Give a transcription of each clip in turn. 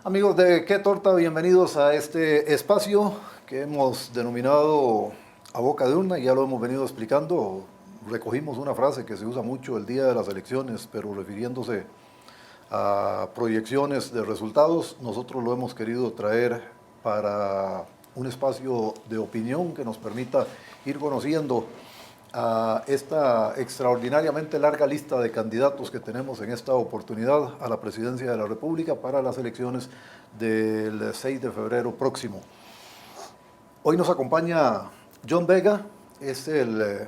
Amigos de Qué Torta, bienvenidos a este espacio que hemos denominado A Boca de Urna, y ya lo hemos venido explicando. Recogimos una frase que se usa mucho el día de las elecciones, pero refiriéndose a proyecciones de resultados. Nosotros lo hemos querido traer para un espacio de opinión que nos permita ir conociendo a esta extraordinariamente larga lista de candidatos que tenemos en esta oportunidad a la presidencia de la República para las elecciones del 6 de febrero próximo. Hoy nos acompaña John Vega, es el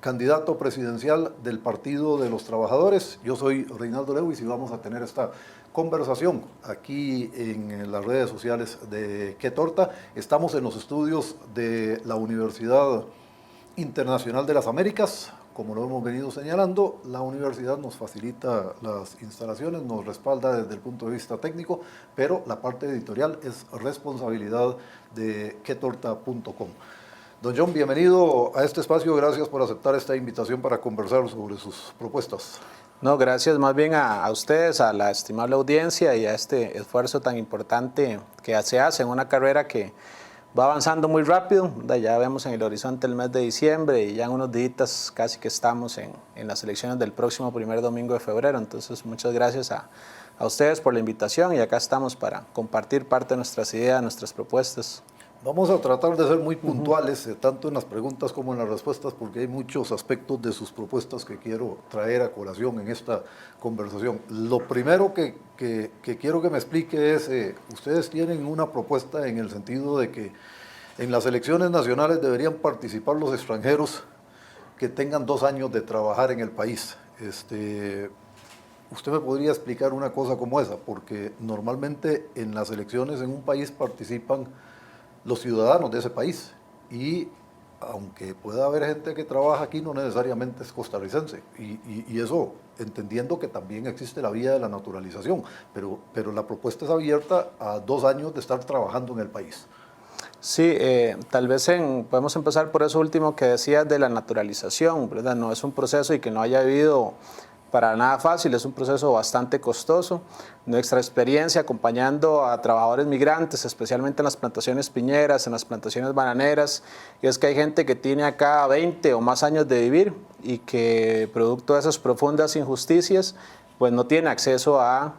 candidato presidencial del Partido de los Trabajadores. Yo soy Reinaldo Lewis y vamos a tener esta conversación aquí en las redes sociales de Qué Torta. Estamos en los estudios de la Universidad Internacional de las Américas. Como lo hemos venido señalando, la universidad nos facilita las instalaciones, nos respalda desde el punto de vista técnico, pero la parte editorial es responsabilidad de quetorta.com. Don John, bienvenido a este espacio, gracias por aceptar esta invitación para conversar sobre sus propuestas. No, gracias más bien a ustedes, a la estimable audiencia y a este esfuerzo tan importante que se hace en una carrera que va avanzando muy rápido. Ya vemos en el horizonte el mes de diciembre y ya en unos días casi que estamos en las elecciones del próximo primer domingo de febrero. Entonces, muchas gracias a ustedes por la invitación y acá estamos para compartir parte de nuestras ideas, nuestras propuestas. Vamos a tratar de ser muy puntuales, tanto en las preguntas como en las respuestas, porque hay muchos aspectos de sus propuestas que quiero traer a colación en esta conversación. Lo primero que quiero que me explique es, ustedes tienen una propuesta en el sentido de que en las elecciones nacionales deberían participar los extranjeros que tengan 2 años de trabajar en el país. ¿Usted me podría explicar una cosa como esa? Porque normalmente en las elecciones en un país participan los ciudadanos de ese país, y aunque pueda haber gente que trabaja aquí, no necesariamente es costarricense, y eso entendiendo que también existe la vía de la naturalización, pero la propuesta es abierta a 2 años de estar trabajando en el país. Sí, tal vez podemos empezar por eso último que decías de la naturalización, ¿verdad? No es un proceso y que no haya habido para nada fácil, es un proceso bastante costoso. Nuestra experiencia acompañando a trabajadores migrantes, especialmente en las plantaciones piñeras, en las plantaciones bananeras, es que hay gente que tiene acá 20 o más años de vivir y que producto de esas profundas injusticias, pues no tiene acceso a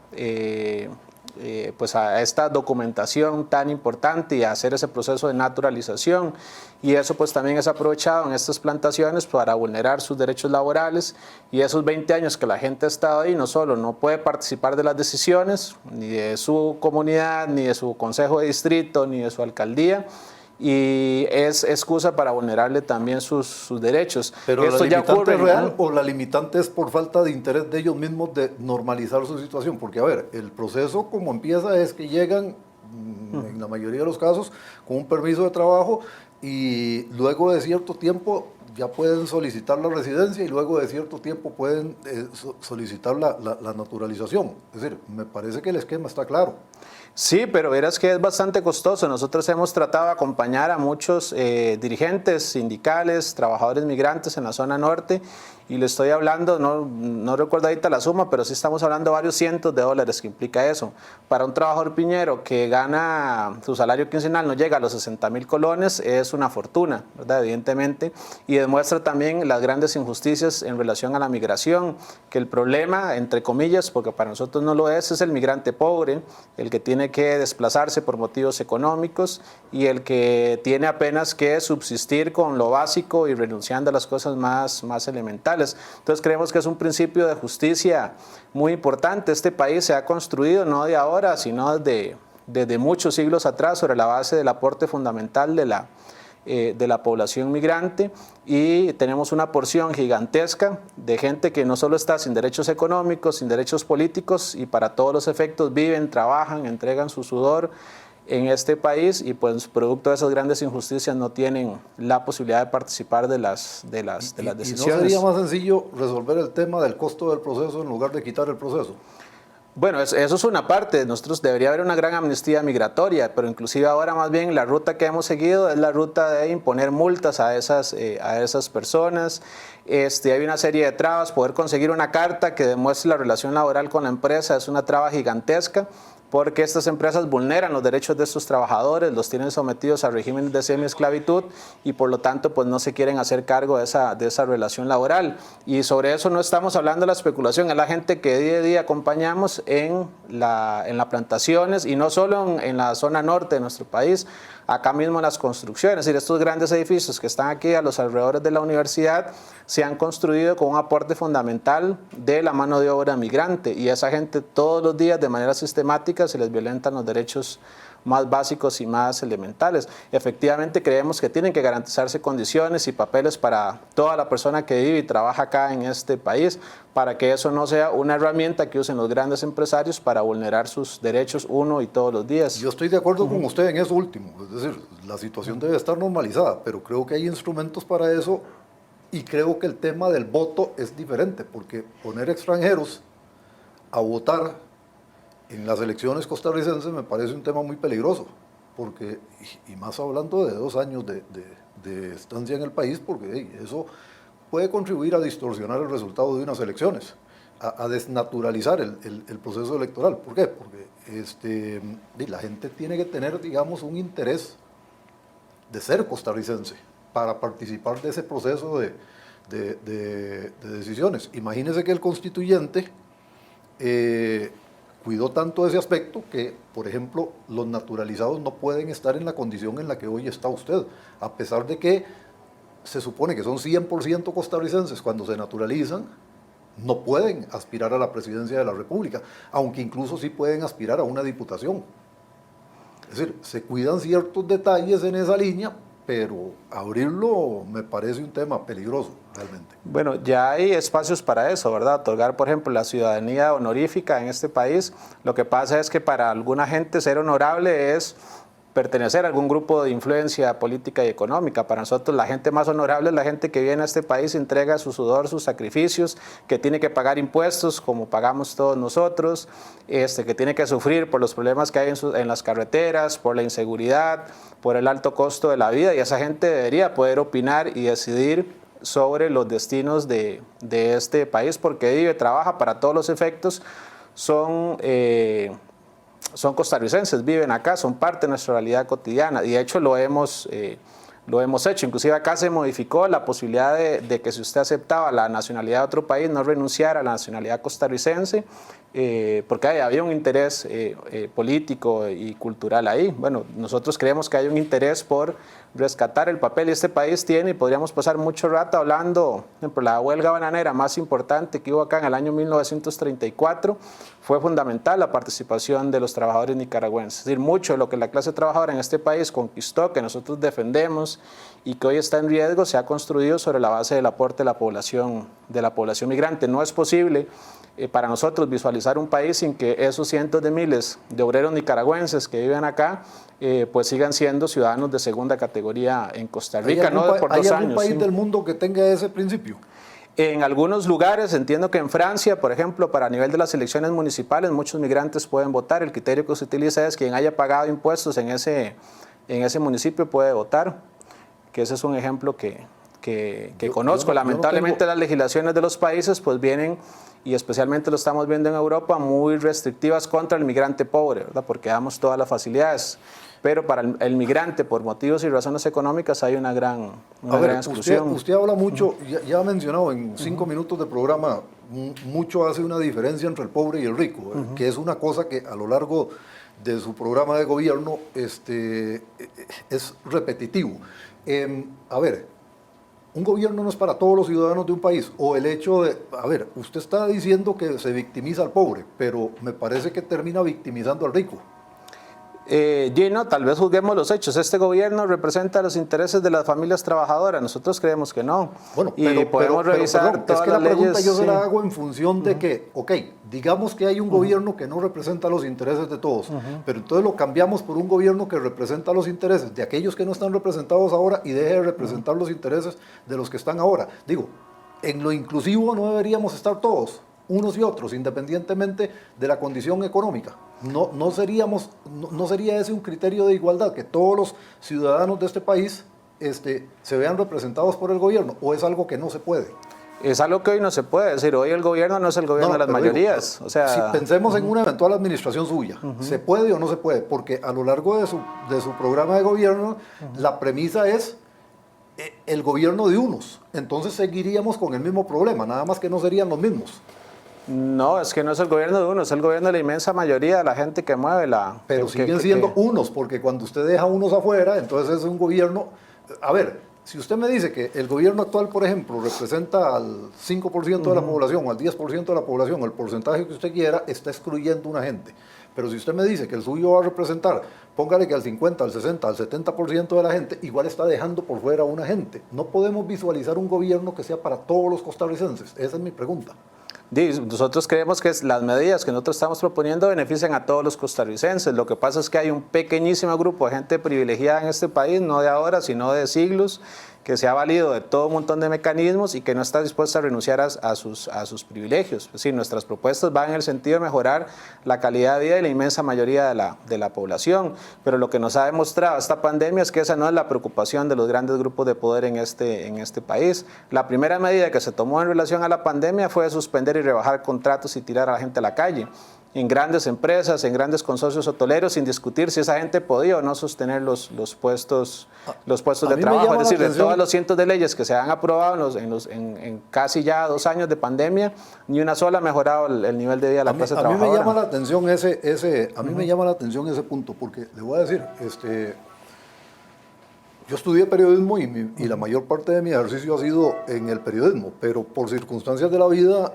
a esta documentación tan importante y a hacer ese proceso de naturalización, y eso pues también es aprovechado en estas plantaciones para vulnerar sus derechos laborales, y esos 20 años que la gente ha estado ahí no solo no puede participar de las decisiones ni de su comunidad, ni de su consejo de distrito, ni de su alcaldía, y es excusa para vulnerarle también sus derechos. Pero esto ¿la ya limitante ocurre, es real o la limitante es por falta de interés de ellos mismos de normalizar su situación? Porque, a ver, el proceso como empieza es que llegan, en la mayoría de los casos, con un permiso de trabajo, y luego de cierto tiempo ya pueden solicitar la residencia, y luego de cierto tiempo pueden solicitar la naturalización. Es decir, me parece que el esquema está claro. Sí, pero verás que es bastante costoso. Nosotros hemos tratado de acompañar a muchos dirigentes sindicales, trabajadores migrantes en la zona norte, y le estoy hablando, no recuerdo ahorita la suma, pero sí estamos hablando de varios cientos de dólares que implica eso. Para un trabajador piñero que gana, su salario quincenal no llega a los 60,000 colones, es una fortuna, ¿verdad? Evidentemente, y demuestra también las grandes injusticias en relación a la migración, que el problema, entre comillas, porque para nosotros no lo es el migrante pobre, el que tiene que desplazarse por motivos económicos y el que tiene apenas que subsistir con lo básico y renunciando a las cosas más elementales. Entonces creemos que es un principio de justicia muy importante. Este país se ha construido no de ahora, sino desde muchos siglos atrás sobre la base del aporte fundamental de la población migrante, y tenemos una porción gigantesca de gente que no solo está sin derechos económicos, sin derechos políticos, y para todos los efectos viven, trabajan, entregan su sudor en este país, y pues producto de esas grandes injusticias no tienen la posibilidad de participar de las decisiones. ¿Y no sería más sencillo resolver el tema del costo del proceso en lugar de quitar el proceso? Bueno, eso es una parte. Nosotros debería haber una gran amnistía migratoria, pero inclusive ahora más bien la ruta que hemos seguido es la ruta de imponer multas a esas personas. Hay una serie de trabas. Poder conseguir una carta que demuestre la relación laboral con la empresa es una traba gigantesca, porque estas empresas vulneran los derechos de estos trabajadores, los tienen sometidos a regímenes de semiesclavitud y por lo tanto pues no se quieren hacer cargo de esa relación laboral. Y sobre eso no estamos hablando de la especulación, es la gente que día a día acompañamos en las plantaciones y no solo en la zona norte de nuestro país, acá mismo en las construcciones. Es decir, estos grandes edificios que están aquí a los alrededores de la universidad se han construido con un aporte fundamental de la mano de obra migrante y a esa gente todos los días de manera sistemática se les violentan los derechos más básicos y más elementales. Efectivamente creemos que tienen que garantizarse condiciones y papeles para toda la persona que vive y trabaja acá en este país, para que eso no sea una herramienta que usen los grandes empresarios para vulnerar sus derechos uno y todos los días. Yo estoy de acuerdo con usted en eso último, es decir, la situación debe estar normalizada, pero creo que hay instrumentos para eso y creo que el tema del voto es diferente, porque poner extranjeros a votar en las elecciones costarricenses me parece un tema muy peligroso, porque, y más hablando de 2 años de estancia en el país, porque eso puede contribuir a distorsionar el resultado de unas elecciones, a desnaturalizar el proceso electoral. ¿Por qué? Porque la gente tiene que tener, digamos, un interés de ser costarricense para participar de ese proceso de decisiones. Imagínese que el constituyente cuidó tanto ese aspecto que, por ejemplo, los naturalizados no pueden estar en la condición en la que hoy está usted, a pesar de que se supone que son 100% costarricenses cuando se naturalizan, no pueden aspirar a la presidencia de la República, aunque incluso sí pueden aspirar a una diputación. Es decir, se cuidan ciertos detalles en esa línea, pero abrirlo me parece un tema peligroso, realmente. Bueno, ya hay espacios para eso, ¿verdad? Otorgar, por ejemplo, la ciudadanía honorífica en este país. Lo que pasa es que para alguna gente ser honorable es pertenecer a algún grupo de influencia política y económica. Para nosotros la gente más honorable es la gente que viene a este país, entrega su sudor, sus sacrificios, que tiene que pagar impuestos como pagamos todos nosotros, que tiene que sufrir por los problemas que hay en las carreteras, por la inseguridad, por el alto costo de la vida, y esa gente debería poder opinar y decidir sobre los destinos de este país, porque vive, trabaja para todos los efectos, son costarricenses, viven acá, son parte de nuestra realidad cotidiana y de hecho lo hemos hecho. Inclusive acá se modificó la posibilidad de que si usted aceptaba la nacionalidad de otro país, no renunciara a la nacionalidad costarricense, porque había un interés político y cultural ahí. Bueno, nosotros creemos que hay un interés por rescatar el papel que este país tiene y podríamos pasar mucho rato hablando. Por ejemplo, la huelga bananera más importante que hubo acá en el año 1934 fue fundamental la participación de los trabajadores nicaragüenses. Es decir, mucho de lo que la clase trabajadora en este país conquistó, que nosotros defendemos y que hoy está en riesgo, se ha construido sobre la base del aporte de la población migrante. No es posible para nosotros visualizar un país sin que esos cientos de miles de obreros nicaragüenses que viven acá pues sigan siendo ciudadanos de segunda categoría en Costa Rica, no por 2 años. ¿Hay algún país del mundo que tenga ese principio? En algunos lugares, entiendo que en Francia, por ejemplo, para nivel de las elecciones municipales, muchos migrantes pueden votar. El criterio que se utiliza es quien haya pagado impuestos en ese municipio puede votar, que ese es un ejemplo que conozco. Lamentablemente las legislaciones de los países pues vienen, y especialmente lo estamos viendo en Europa, muy restrictivas contra el migrante pobre, ¿verdad? Porque damos todas las facilidades. Pero para el migrante, por motivos y razones económicas, hay una gran exclusión. Usted habla mucho, ya ha mencionado en 5 minutos de programa, mucho hace una diferencia entre el pobre y el rico, que es una cosa que a lo largo de su programa de gobierno es repetitivo. A ver, un gobierno no es para todos los ciudadanos de un país, o el hecho de, a ver, usted está diciendo que se victimiza al pobre, pero me parece que termina victimizando al rico. Gino, tal vez juzguemos los hechos. Este gobierno representa los intereses de las familias trabajadoras. Nosotros creemos que no. Bueno, y podemos revisar todas es que las la pregunta leyes, yo se la hago en función de que, ok, digamos que hay un gobierno que no representa los intereses de todos, pero entonces lo cambiamos por un gobierno que representa los intereses de aquellos que no están representados ahora y deje de representar los intereses de los que están ahora. Digo, en lo inclusivo no deberíamos estar todos. unos y otros, independientemente de la condición económica. No sería ese un criterio de igualdad, que todos los ciudadanos de este país se vean representados por el gobierno, o es algo que no se puede. Es algo que hoy no se puede decir. Hoy el gobierno no es el gobierno de las mayorías. Digo, o sea, si pensemos en una eventual administración suya, ¿se puede o no se puede? Porque a lo largo de su programa de gobierno, la premisa es el gobierno de unos. Entonces seguiríamos con el mismo problema, nada más que no serían los mismos. no, es que no es el gobierno de uno, es el gobierno de la inmensa mayoría de la gente que mueve la... Pero siguen siendo unos, porque cuando usted deja unos afuera, entonces es un gobierno... A ver, si usted me dice que el gobierno actual, por ejemplo, representa al 5% de la población o al 10% de la población, el porcentaje que usted quiera, está excluyendo una gente. Pero si usted me dice que el suyo va a representar, póngale que al 50, al 60, al 70% de la gente, igual está dejando por fuera a una gente. No podemos visualizar un gobierno que sea para todos los costarricenses. Esa es mi pregunta. Nosotros creemos que las medidas que nosotros estamos proponiendo benefician a todos los costarricenses. Lo que pasa es que hay un pequeñísimo grupo de gente privilegiada en este país, no de ahora, sino de siglos, que se ha valido de todo un montón de mecanismos y que no está dispuesta a renunciar a sus privilegios. Es decir, nuestras propuestas van en el sentido de mejorar la calidad de vida de la inmensa mayoría de la población, pero lo que nos ha demostrado esta pandemia es que esa no es la preocupación de los grandes grupos de poder en este país. La primera medida que se tomó en relación a la pandemia fue suspender y rebajar contratos y tirar a la gente a la calle, en grandes empresas, en grandes consorcios hoteleros, sin discutir si esa gente podía o no sostener los puestos de trabajo. Es decir, de todos los cientos de leyes que se han aprobado en casi ya 2 años de pandemia, ni una sola ha mejorado el nivel de vida de la clase trabajadora. A mí me llama la atención me llama la atención ese punto, porque le voy a decir, yo estudié periodismo y la mayor parte de mi ejercicio ha sido en el periodismo, pero por circunstancias de la vida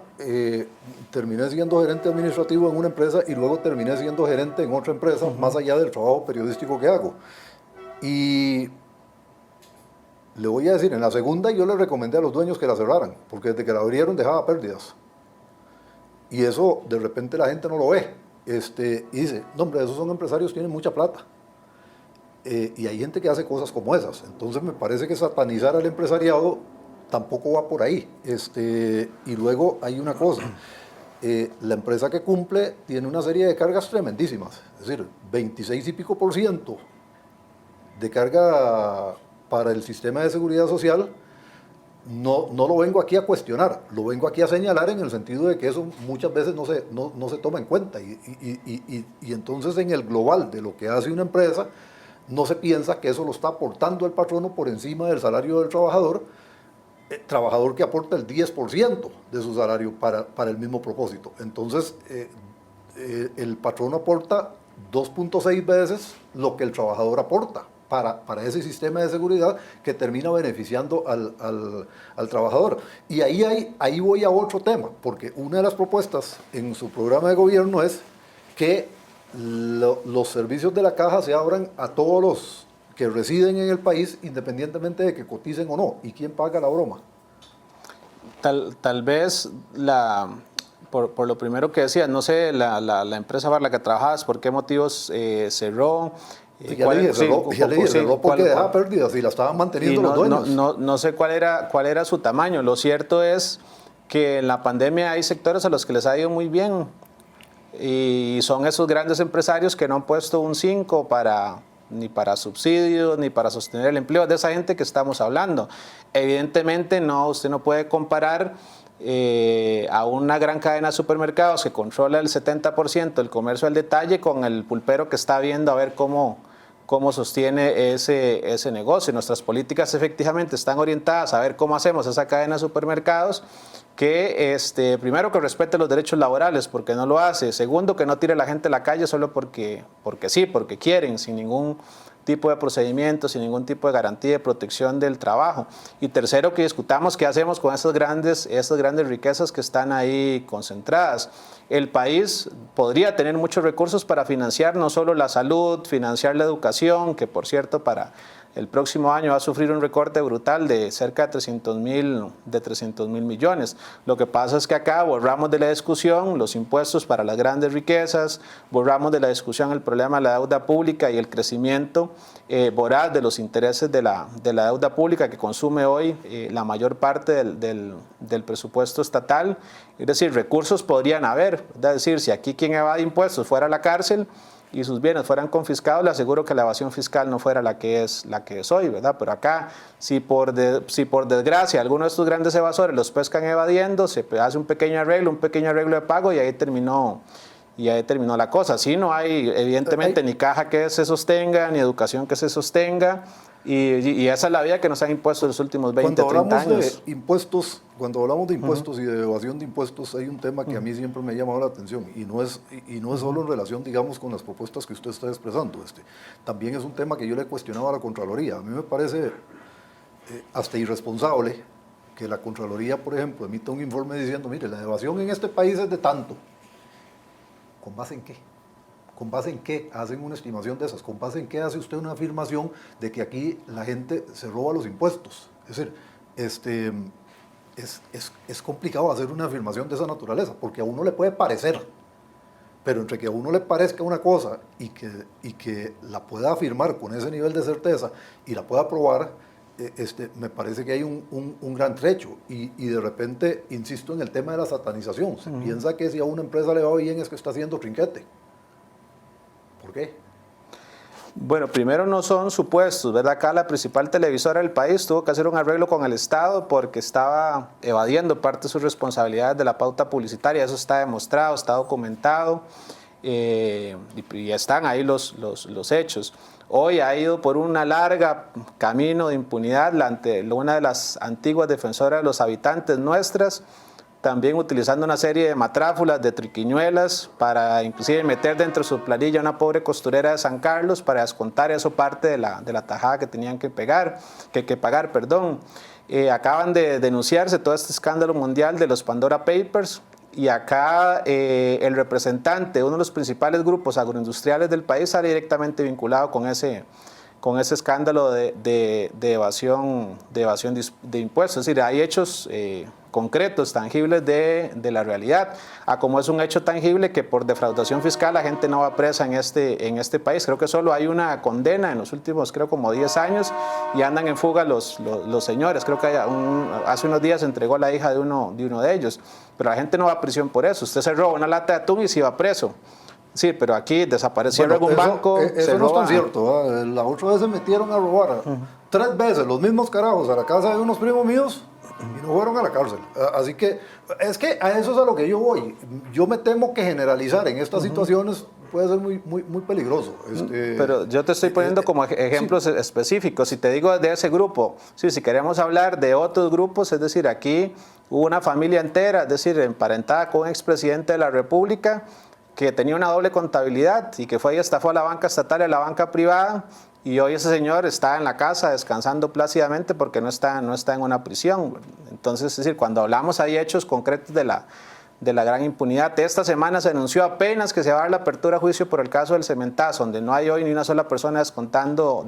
terminé siendo gerente administrativo en una empresa y luego terminé siendo gerente en otra empresa, más allá del trabajo periodístico que hago. Y le voy a decir, en la segunda yo le recomendé a los dueños que la cerraran, porque desde que la abrieron dejaba pérdidas. Y eso de repente la gente no lo ve. Y dice, no hombre, esos son empresarios, tienen mucha plata. Y hay gente que hace cosas como esas. Entonces me parece que satanizar al empresariado tampoco va por ahí. Y luego hay una cosa, la empresa que cumple tiene una serie de cargas tremendísimas. Es decir, 26 y pico % de carga para el sistema de seguridad social. No lo vengo aquí a cuestionar, lo vengo aquí a señalar en el sentido de que eso muchas veces no se toma en cuenta. Y entonces en el global de lo que hace una empresa, no se piensa que eso lo está aportando el patrono por encima del salario del trabajador que aporta el 10% de su salario para el mismo propósito. Entonces, el patrono aporta 2.6 veces lo que el trabajador aporta para ese sistema de seguridad que termina beneficiando al trabajador. Y ahí voy a otro tema, porque una de las propuestas en su programa de gobierno es que los servicios de la caja se abran a todos los que residen en el país, independientemente de que coticen o no. ¿Y quién paga la broma? Tal vez por lo primero que decías, no sé, la empresa para la que trabajabas, ¿por qué motivos cerró? Ya le dije, cerró porque dejaba pérdidas y la estaban manteniendo los dueños. No sé cuál era su tamaño. Lo cierto es que en la pandemia hay sectores a los que les ha ido muy bien. Y son esos grandes empresarios que no han puesto un 5 ni para subsidios, ni para sostener el empleo. De esa gente que estamos hablando. Evidentemente, usted no puede comparar a una gran cadena de supermercados que controla el 70% del comercio al detalle con el pulpero que está viendo a ver cómo sostiene ese negocio. Nuestras políticas efectivamente están orientadas a ver cómo hacemos esa cadena de supermercados que primero que respete los derechos laborales, porque no lo hace. Segundo, que no tire a la gente a la calle solo porque sí, porque quieren, sin ningún tipo de procedimiento, sin ningún tipo de garantía de protección del trabajo. Y tercero, que discutamos qué hacemos con esas grandes riquezas que están ahí concentradas. El país podría tener muchos recursos para financiar no solo la salud, financiar la educación, que por cierto para el próximo año va a sufrir un recorte brutal de cerca de 300 mil millones. Lo que pasa es que acá borramos de la discusión los impuestos para las grandes riquezas, borramos de la discusión el problema de la deuda pública y el crecimiento voraz de los intereses de la deuda pública que consume hoy la mayor parte del presupuesto estatal. Es decir, recursos podrían haber, es decir, si aquí quien evade impuestos fuera a la cárcel y sus bienes fueran confiscados, le aseguro que la evasión fiscal no fuera la que es hoy, ¿verdad? Pero acá, si por desgracia alguno de estos grandes evasores los pescan evadiendo, se hace un pequeño arreglo de pago y ahí terminó la cosa. Así no hay, evidentemente, ni caja que se sostenga, ni educación que se sostenga, y esa es la vía que nos han impuesto en los últimos 20, 30 años. Cuando hablamos de impuestos y de evasión de impuestos, hay un tema que a mí siempre me ha llamado la atención, y no es solo en relación, digamos, con las propuestas que usted está expresando. También es un tema que yo le he cuestionado a la Contraloría. A mí me parece hasta irresponsable que la Contraloría, por ejemplo, emita un informe diciendo, mire, la evasión en este país es de tanto. ¿Con base en qué? ¿Con base en qué hacen una estimación de esas? ¿Con base en qué hace usted una afirmación de que aquí la gente se roba los impuestos? Es decir, es complicado hacer una afirmación de esa naturaleza, porque a uno le puede parecer, pero entre que a uno le parezca una cosa y que la pueda afirmar con ese nivel de certeza y la pueda probar, me parece que hay un gran trecho, y de repente, insisto en el tema de la satanización. Se piensa que si a una empresa le va bien es que está haciendo trinquete. ¿Por qué? Bueno, primero no son supuestos, ¿verdad? Acá la principal televisora del país tuvo que hacer un arreglo con el Estado porque estaba evadiendo parte de sus responsabilidades de la pauta publicitaria. Eso está demostrado, está documentado, y están ahí los hechos. Hoy ha ido por una larga camino de impunidad una de las antiguas defensoras de los habitantes nuestras, también utilizando una serie de matráfulas, de triquiñuelas, para inclusive meter dentro de su planilla una pobre costurera de San Carlos para descontar eso parte de la tajada que tenían que pagar. Acaban de denunciarse todo este escándalo mundial de los Pandora Papers, y acá el representante de uno de los principales grupos agroindustriales del país sale directamente vinculado con ese escándalo de evasión de impuestos. Es decir, hay hechos concretos, tangibles de la realidad, como es un hecho tangible que por defraudación fiscal la gente no va presa en este país. Creo que solo hay una condena en los últimos, como 10 años, y andan en fuga los señores. Creo que hace unos días se entregó la hija de uno de ellos, pero la gente no va a prisión por eso. Usted se roba una lata de atún y sí va preso. Sí, pero aquí desapareció algún banco. Eso no es tan cierto. La otra vez se metieron a robar 3 veces los mismos carajos a la casa de unos primos míos y no fueron a la cárcel. Así que es que a eso es a lo que yo voy. Yo me temo que generalizar en estas situaciones puede ser muy, muy, muy peligroso. Pero yo te estoy poniendo como ejemplos específicos. Si te digo de ese grupo, si queremos hablar de otros grupos, es decir, aquí hubo una familia entera, es decir, emparentada con un expresidente de la República, que tenía una doble contabilidad y que fue y estafó a la banca estatal y a la banca privada, y hoy ese señor está en la casa descansando plácidamente porque no está en una prisión. Entonces, es decir, cuando hablamos hay hechos concretos de la gran impunidad. Esta semana se anunció apenas que se va a dar la apertura a juicio por el caso del cementazo, donde no hay hoy ni una sola persona descontando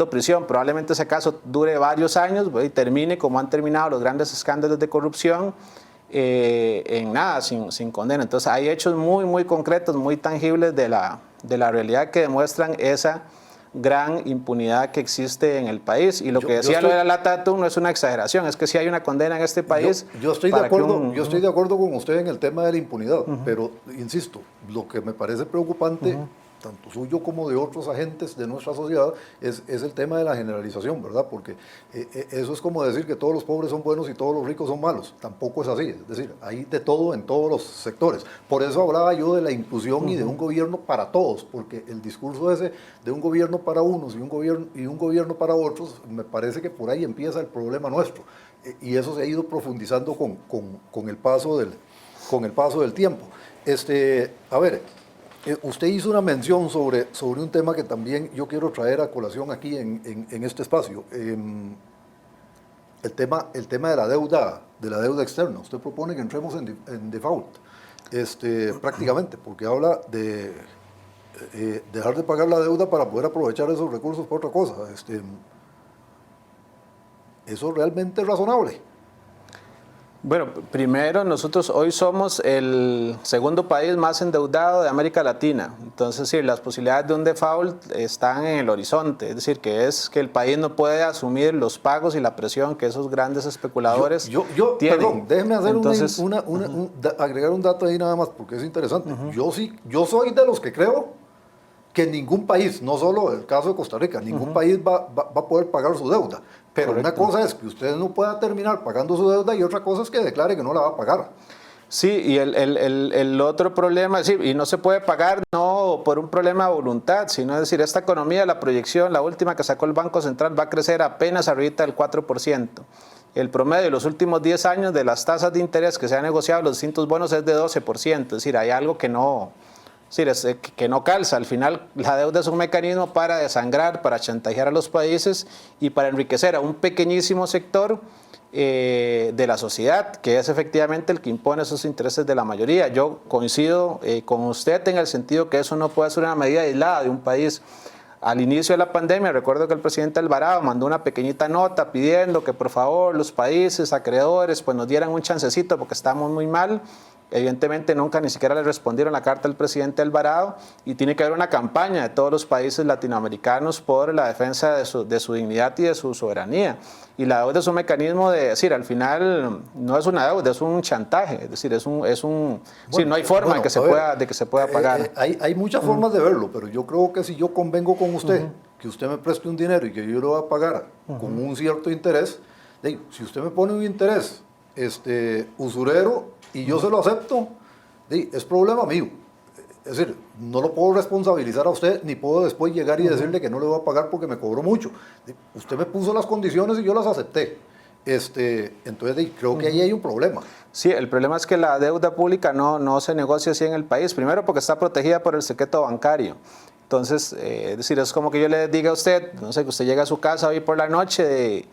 prisión. Probablemente ese caso dure varios años y termine como han terminado los grandes escándalos de corrupción, en nada, sin condena. Entonces hay hechos muy, muy concretos, muy tangibles de la realidad que demuestran esa gran impunidad que existe en el país. Y lo que decía lo de la lata de atún no es una exageración, es que sí hay una condena en este país. Yo estoy de acuerdo con usted en el tema de la impunidad, pero insisto, lo que me parece preocupante, tanto suyo como de otros agentes de nuestra sociedad, es el tema de la generalización, ¿verdad? Porque eso es como decir que todos los pobres son buenos y todos los ricos son malos. Tampoco es así. Es decir, hay de todo en todos los sectores. Por eso hablaba yo de la inclusión y de un gobierno para todos, porque el discurso ese de un gobierno para unos y un gobierno para otros, me parece que por ahí empieza el problema nuestro. Y eso se ha ido profundizando con el paso del tiempo. A ver, usted hizo una mención sobre un tema que también yo quiero traer a colación aquí en este espacio. El tema de la deuda externa. Usted propone que entremos en default, prácticamente, porque habla de dejar de pagar la deuda para poder aprovechar esos recursos para otra cosa. ¿Eso realmente es razonable? Bueno, primero nosotros hoy somos el segundo país más endeudado de América Latina. Entonces, sí, las posibilidades de un default están en el horizonte. Es decir, que es que el país no puede asumir los pagos y la presión que esos grandes especuladores tienen. Perdón, déjeme hacer agregar un dato ahí nada más, porque es interesante. Yo soy de los que creo que ningún país, no solo el caso de Costa Rica, ningún país va a poder pagar su deuda. Pero una cosa es que usted no pueda terminar pagando su deuda y otra cosa es que declare que no la va a pagar. Sí, y el otro problema, sí, y no se puede pagar no por un problema de voluntad, sino es decir, esta economía, la proyección, la última que sacó el Banco Central, va a crecer apenas arriba del 4%. El promedio de los últimos 10 años de las tasas de interés que se han negociado los distintos bonos es de 12%, es decir, hay algo que no calza. Al final, la deuda es un mecanismo para desangrar, para chantajear a los países y para enriquecer a un pequeñísimo sector de la sociedad, que es efectivamente el que impone esos intereses de la mayoría. Yo coincido con usted en el sentido que eso no puede ser una medida aislada de un país. Al inicio de la pandemia, recuerdo que el presidente Alvarado mandó una pequeñita nota pidiendo que por favor los países acreedores pues nos dieran un chancecito porque estamos muy mal. Evidentemente nunca ni siquiera le respondieron la carta al presidente Alvarado y tiene que haber una campaña de todos los países latinoamericanos por la defensa de su dignidad y de su soberanía. Y la deuda es un mecanismo de decir, al final no es una deuda, es un chantaje, es decir, no hay forma de que se pueda pagar. Hay muchas formas de verlo, pero yo creo que si yo convengo con usted, que usted me preste un dinero y que yo lo voy a pagar con un cierto interés, si usted me pone un interés usurero y yo se lo acepto, es problema mío. Es decir, no lo puedo responsabilizar a usted, ni puedo después llegar y decirle que no le voy a pagar porque me cobró mucho. Usted me puso las condiciones y yo las acepté. Entonces creo que ahí hay un problema. Sí, el problema es que la deuda pública no se negocia así en el país. Primero porque está protegida por el secreto bancario. Entonces, es decir, es como que yo le diga a usted, no sé, que usted llega a su casa hoy por la noche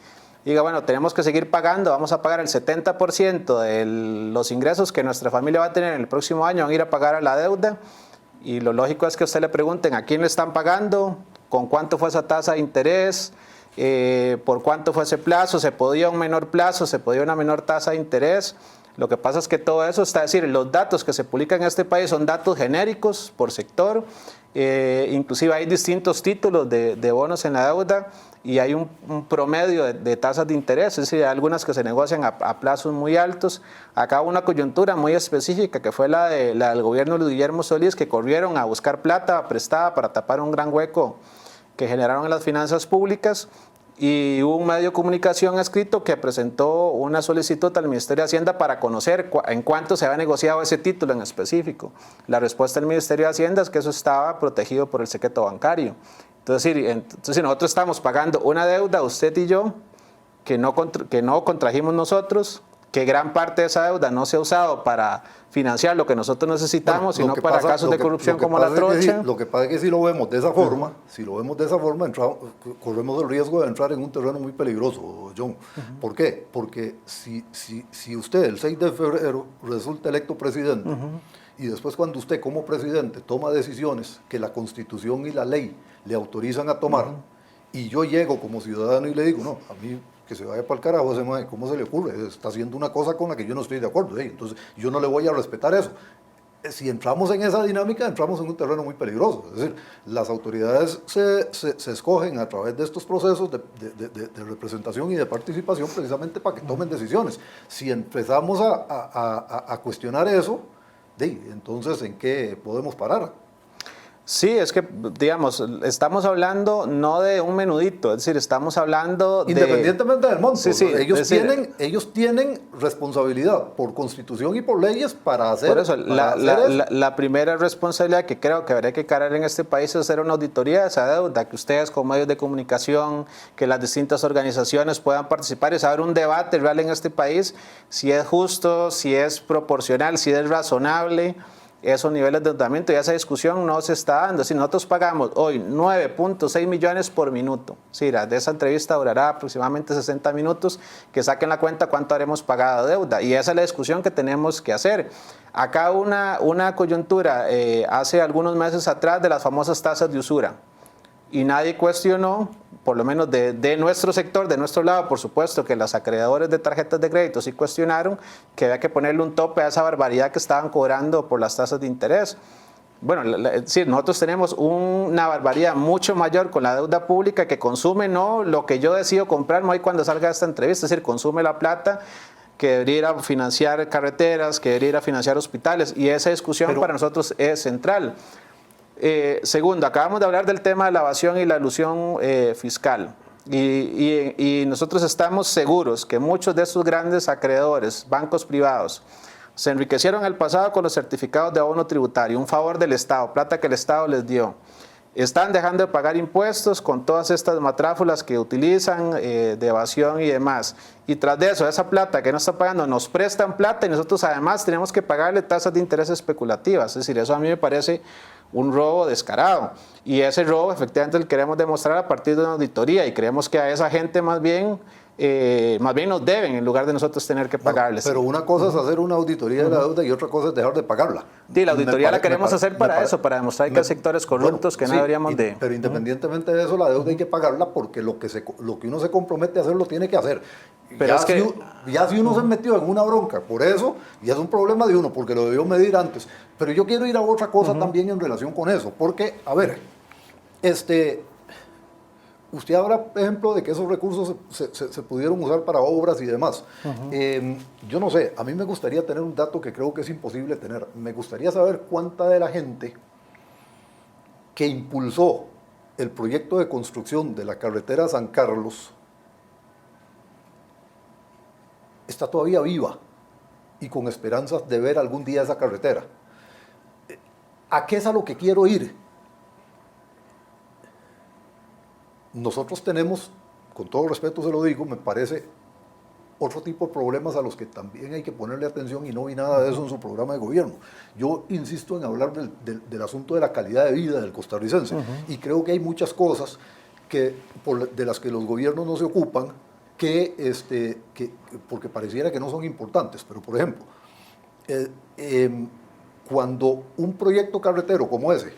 y diga, bueno, tenemos que seguir pagando, vamos a pagar el 70% de los ingresos que nuestra familia va a tener en el próximo año, van a ir a pagar a la deuda. Y lo lógico es que a usted le pregunten a quién le están pagando, con cuánto fue esa tasa de interés, por cuánto fue ese plazo, se podía un menor plazo, se podía una menor tasa de interés. Lo que pasa es que todo eso está, es decir, los datos que se publican en este país son datos genéricos por sector, inclusive hay distintos títulos de bonos en la deuda y hay un promedio de tasas de interés, es decir, hay algunas que se negocian a plazos muy altos. Acá hubo una coyuntura muy específica que fue la del gobierno de Guillermo Solís, que corrieron a buscar plata prestada para tapar un gran hueco que generaron en las finanzas públicas. Y hubo un medio de comunicación escrito que presentó una solicitud al Ministerio de Hacienda para conocer en cuánto se había negociado ese título en específico. La respuesta del Ministerio de Hacienda es que eso estaba protegido por el secreto bancario. Entonces nosotros estamos pagando una deuda, usted y yo, que no contrajimos nosotros, que gran parte de esa deuda no se ha usado para financiar lo que nosotros necesitamos, sino para casos de corrupción como la trocha. Lo que pasa es que si lo vemos de esa forma, corremos el riesgo de entrar en un terreno muy peligroso, John. ¿Por qué? Porque si usted el 6 de febrero resulta electo presidente, y después cuando usted como presidente toma decisiones que la Constitución y la ley le autorizan a tomar, y yo llego como ciudadano y le digo, no, a mí que se vaya para el carajo ese mae, ¿cómo se le ocurre? Está haciendo una cosa con la que yo no estoy de acuerdo, entonces yo no le voy a respetar eso. Si entramos en esa dinámica, entramos en un terreno muy peligroso. Es decir, las autoridades se escogen a través de estos procesos de representación y de participación precisamente para que tomen decisiones. Si empezamos a cuestionar eso, entonces ¿en qué podemos parar? Sí, es que, digamos, estamos hablando no de un menudito, es decir, estamos hablando independientemente del monto, sí, ellos tienen responsabilidad por Constitución y por leyes para hacer por eso. La primera responsabilidad que creo que habría que cargar en este país es hacer una auditoría de esa deuda, que ustedes como medios de comunicación, que las distintas organizaciones puedan participar y saber un debate real en este país, si es justo, si es proporcional, si es razonable. esos niveles de endeudamiento, y esa discusión no se está dando. Si nosotros pagamos hoy 9.6 millones por minuto, si de esa entrevista durará aproximadamente 60 minutos, que saquen la cuenta cuánto haremos pagado de deuda, y esa es la discusión que tenemos que hacer. Acá una coyuntura hace algunos meses atrás de las famosas tasas de usura, y nadie cuestionó, por lo menos de nuestro sector, de nuestro lado, por supuesto que los acreedores de tarjetas de crédito sí cuestionaron que había que ponerle un tope a esa barbaridad que estaban cobrando por las tasas de interés. Bueno, sí, nosotros tenemos una barbaridad mucho mayor con la deuda pública, que consume no lo que yo decido comprarme hoy cuando salga esta entrevista, es decir, consume la plata que debería ir a financiar carreteras, que debería ir a financiar hospitales, y esa discusión para nosotros es central. Segundo, acabamos de hablar del tema de la evasión y la elusión fiscal, y nosotros estamos seguros que muchos de estos grandes acreedores, bancos privados, se enriquecieron en el pasado con los certificados de abono tributario, un favor del Estado, plata que el Estado les dio. Están dejando de pagar impuestos con todas estas matráfulas que utilizan de evasión y demás. Y tras de eso, esa plata que no está pagando, nos prestan plata, y nosotros además tenemos que pagarle tasas de interés especulativas. Es decir, eso a mí me parece un robo descarado. Y ese robo efectivamente lo queremos demostrar a partir de una auditoría, y creemos que a esa gente más bien nos deben, en lugar de nosotros tener que pagarles. Pero una cosa es hacer una auditoría de la deuda y otra cosa es dejar de pagarla. Sí, la auditoría la queremos hacer para eso, para demostrar que hay sectores corruptos que no deberíamos de... Pero independientemente de eso, la deuda hay que pagarla, porque lo que uno se compromete a hacer lo tiene que hacer. Pero ya si uno se metió en una bronca por eso, ya es un problema de uno, porque lo debió medir antes. Pero yo quiero ir a otra cosa también en relación con eso, porque, a ver, usted habla, por ejemplo, de que esos recursos se pudieron usar para obras y demás. Yo no sé, a mí me gustaría tener un dato que creo que es imposible tener. Me gustaría saber cuánta de la gente que impulsó el proyecto de construcción de la carretera San Carlos está todavía viva y con esperanzas de ver algún día esa carretera. ¿A qué es a lo que quiero ir? Nosotros tenemos, con todo respeto se lo digo, me parece, otro tipo de problemas a los que también hay que ponerle atención, y no vi nada de eso en su programa de gobierno. Yo insisto en hablar del asunto de la calidad de vida del costarricense, y creo que hay muchas cosas de las que los gobiernos no se ocupan, porque pareciera que no son importantes. Pero, por ejemplo, cuando un proyecto carretero como ese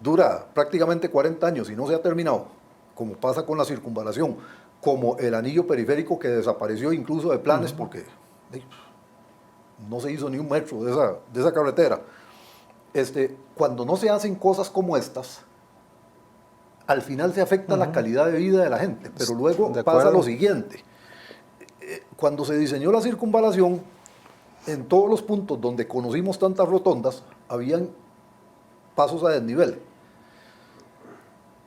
dura prácticamente 40 años y no se ha terminado, como pasa con la circunvalación, como el anillo periférico que desapareció incluso de planes porque no se hizo ni un metro de esa carretera, cuando no se hacen cosas como estas, al final se afecta la calidad de vida de la gente. Pero luego pasa lo siguiente: cuando se diseñó la circunvalación, en todos los puntos donde conocimos tantas rotondas, habían pasos a desnivel.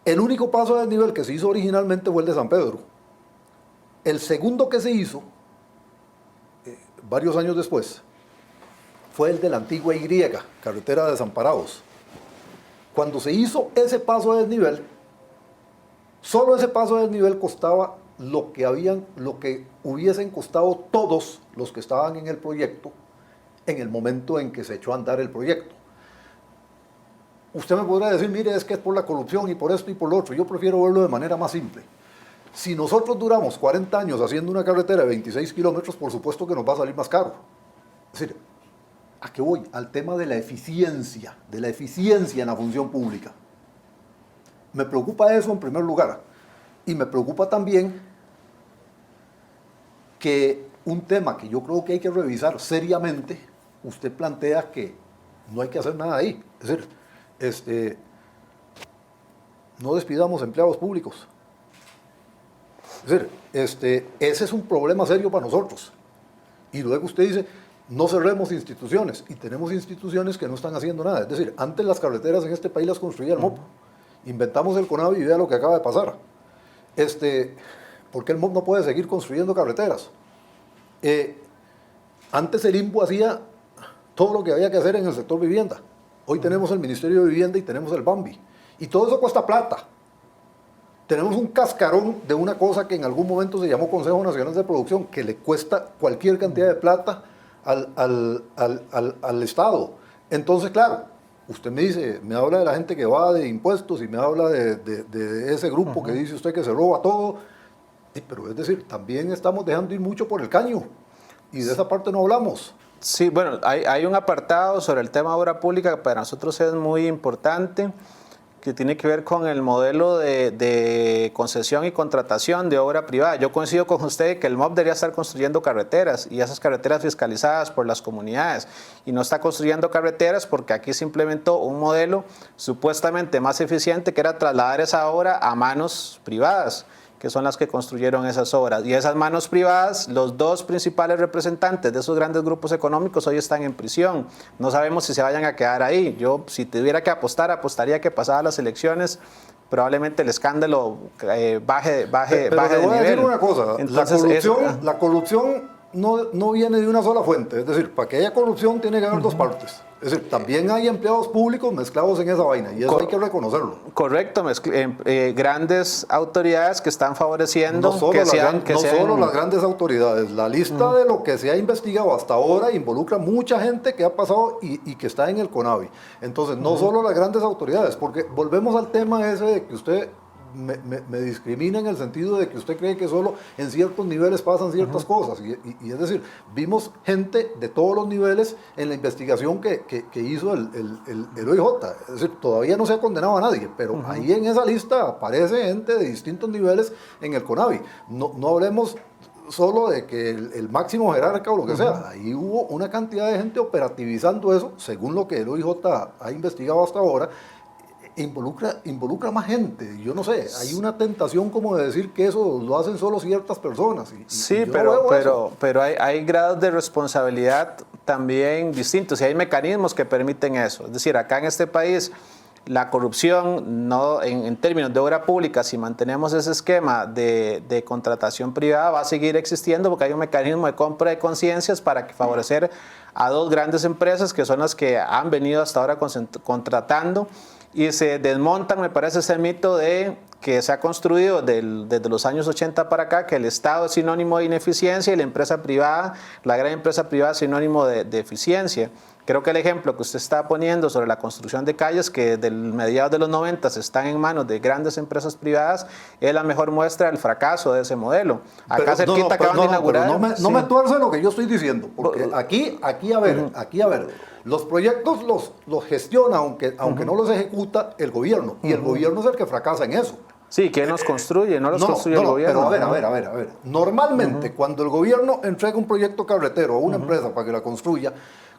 El único paso a desnivel que se hizo originalmente fue el de San Pedro. El segundo que se hizo, varios años después, fue el de la antigua Y, carretera de Desamparados. Cuando se hizo ese paso a desnivel, solo ese paso a desnivel costaba lo que hubiesen costado todos los que estaban en el proyecto en el momento en que se echó a andar el proyecto. Usted me podrá decir, mire, es que es por la corrupción y por esto y por lo otro. Yo prefiero verlo de manera más simple. Si nosotros duramos 40 años haciendo una carretera de 26 kilómetros, por supuesto que nos va a salir más caro. Es decir, ¿a qué voy? Al tema de la eficiencia en la función pública. Me preocupa eso en primer lugar. Y me preocupa también que un tema que yo creo que hay que revisar seriamente, usted plantea que no hay que hacer nada ahí. Es decir, no despidamos empleados públicos. Es decir, ese es un problema serio para nosotros. Y luego usted dice, no cerremos instituciones. Y tenemos instituciones que no están haciendo nada. Es decir, antes las carreteras en este país las construía el MOP. Inventamos el CONAVI y vea lo que acaba de pasar. ¿Por qué el MOP no puede seguir construyendo carreteras? Antes el INPU hacía todo lo que había que hacer en el sector vivienda. Hoy tenemos el Ministerio de Vivienda y tenemos el BAMBI. Y todo eso cuesta plata. Tenemos un cascarón de una cosa que en algún momento se llamó Consejo Nacional de Producción, que le cuesta cualquier cantidad de plata al Estado. Entonces, claro, usted me dice, me habla de la gente que va de impuestos y me habla de ese grupo que dice usted que se roba todo, pero es decir, también estamos dejando ir mucho por el caño y de esa parte no hablamos. Sí, bueno, hay un apartado sobre el tema de obra pública que para nosotros es muy importante, que tiene que ver con el modelo de concesión y contratación de obra privada. Yo coincido con usted que el MOP debería estar construyendo carreteras y esas carreteras fiscalizadas por las comunidades, y no está construyendo carreteras porque aquí se implementó un modelo supuestamente más eficiente, que era trasladar esa obra a manos privadas, que son las que construyeron esas obras. Y esas manos privadas, los dos principales representantes de esos grandes grupos económicos hoy están en prisión. No sabemos si se vayan a quedar ahí. Yo, si tuviera que apostar, apostaría que pasadas las elecciones, probablemente el escándalo baje Pero de le voy a nivel. decir una cosa, Entonces, la corrupción no viene de una sola fuente, es decir, para que haya corrupción tiene que haber dos partes. Es decir, también hay empleados públicos mezclados en esa vaina y eso hay que reconocerlo. Correcto, grandes autoridades que están favoreciendo No solo las grandes autoridades, la lista de lo que se ha investigado hasta ahora involucra mucha gente que ha pasado y que está en el CONAVI. Entonces, no solo las grandes autoridades, porque volvemos al tema ese de que usted me discrimina en el sentido de que usted cree que solo en ciertos niveles pasan ciertas cosas. Y es decir, vimos gente de todos los niveles en la investigación que hizo el OIJ. Es decir, todavía no se ha condenado a nadie, pero ahí en esa lista aparece gente de distintos niveles en el CONAVI. No hablemos solo de que el máximo jerarca o lo que sea. Ahí hubo una cantidad de gente operativizando eso, según lo que el OIJ ha investigado hasta ahora. Involucra más gente. Yo no sé, hay una tentación como de decir que eso lo hacen solo ciertas personas. Sí, pero hay grados de responsabilidad también distintos y hay mecanismos que permiten eso. Es decir, acá en este país la corrupción, no en términos de obra pública, si mantenemos ese esquema de contratación privada, va a seguir existiendo porque hay un mecanismo de compra de conciencias para favorecer a dos grandes empresas que son las que han venido hasta ahora contratando. Y se desmontan, me parece, ese mito de que se ha construido desde los años 80 para acá, que el Estado es sinónimo de ineficiencia y la empresa privada, la gran empresa privada, es sinónimo de eficiencia. Creo que el ejemplo que usted está poniendo sobre la construcción de calles, que desde mediados de los 90 están en manos de grandes empresas privadas, es la mejor muestra del fracaso de ese modelo. Acá cerquita acaban de inaugurar. No me tuerce lo que yo estoy diciendo, porque aquí a ver, los proyectos los gestiona, aunque no los ejecuta el gobierno, y el gobierno es el que fracasa en eso. Sí, ¿quién los construye? No los construye el gobierno. Pero a ver. Normalmente, cuando el gobierno entrega un proyecto carretero a una empresa para que la construya,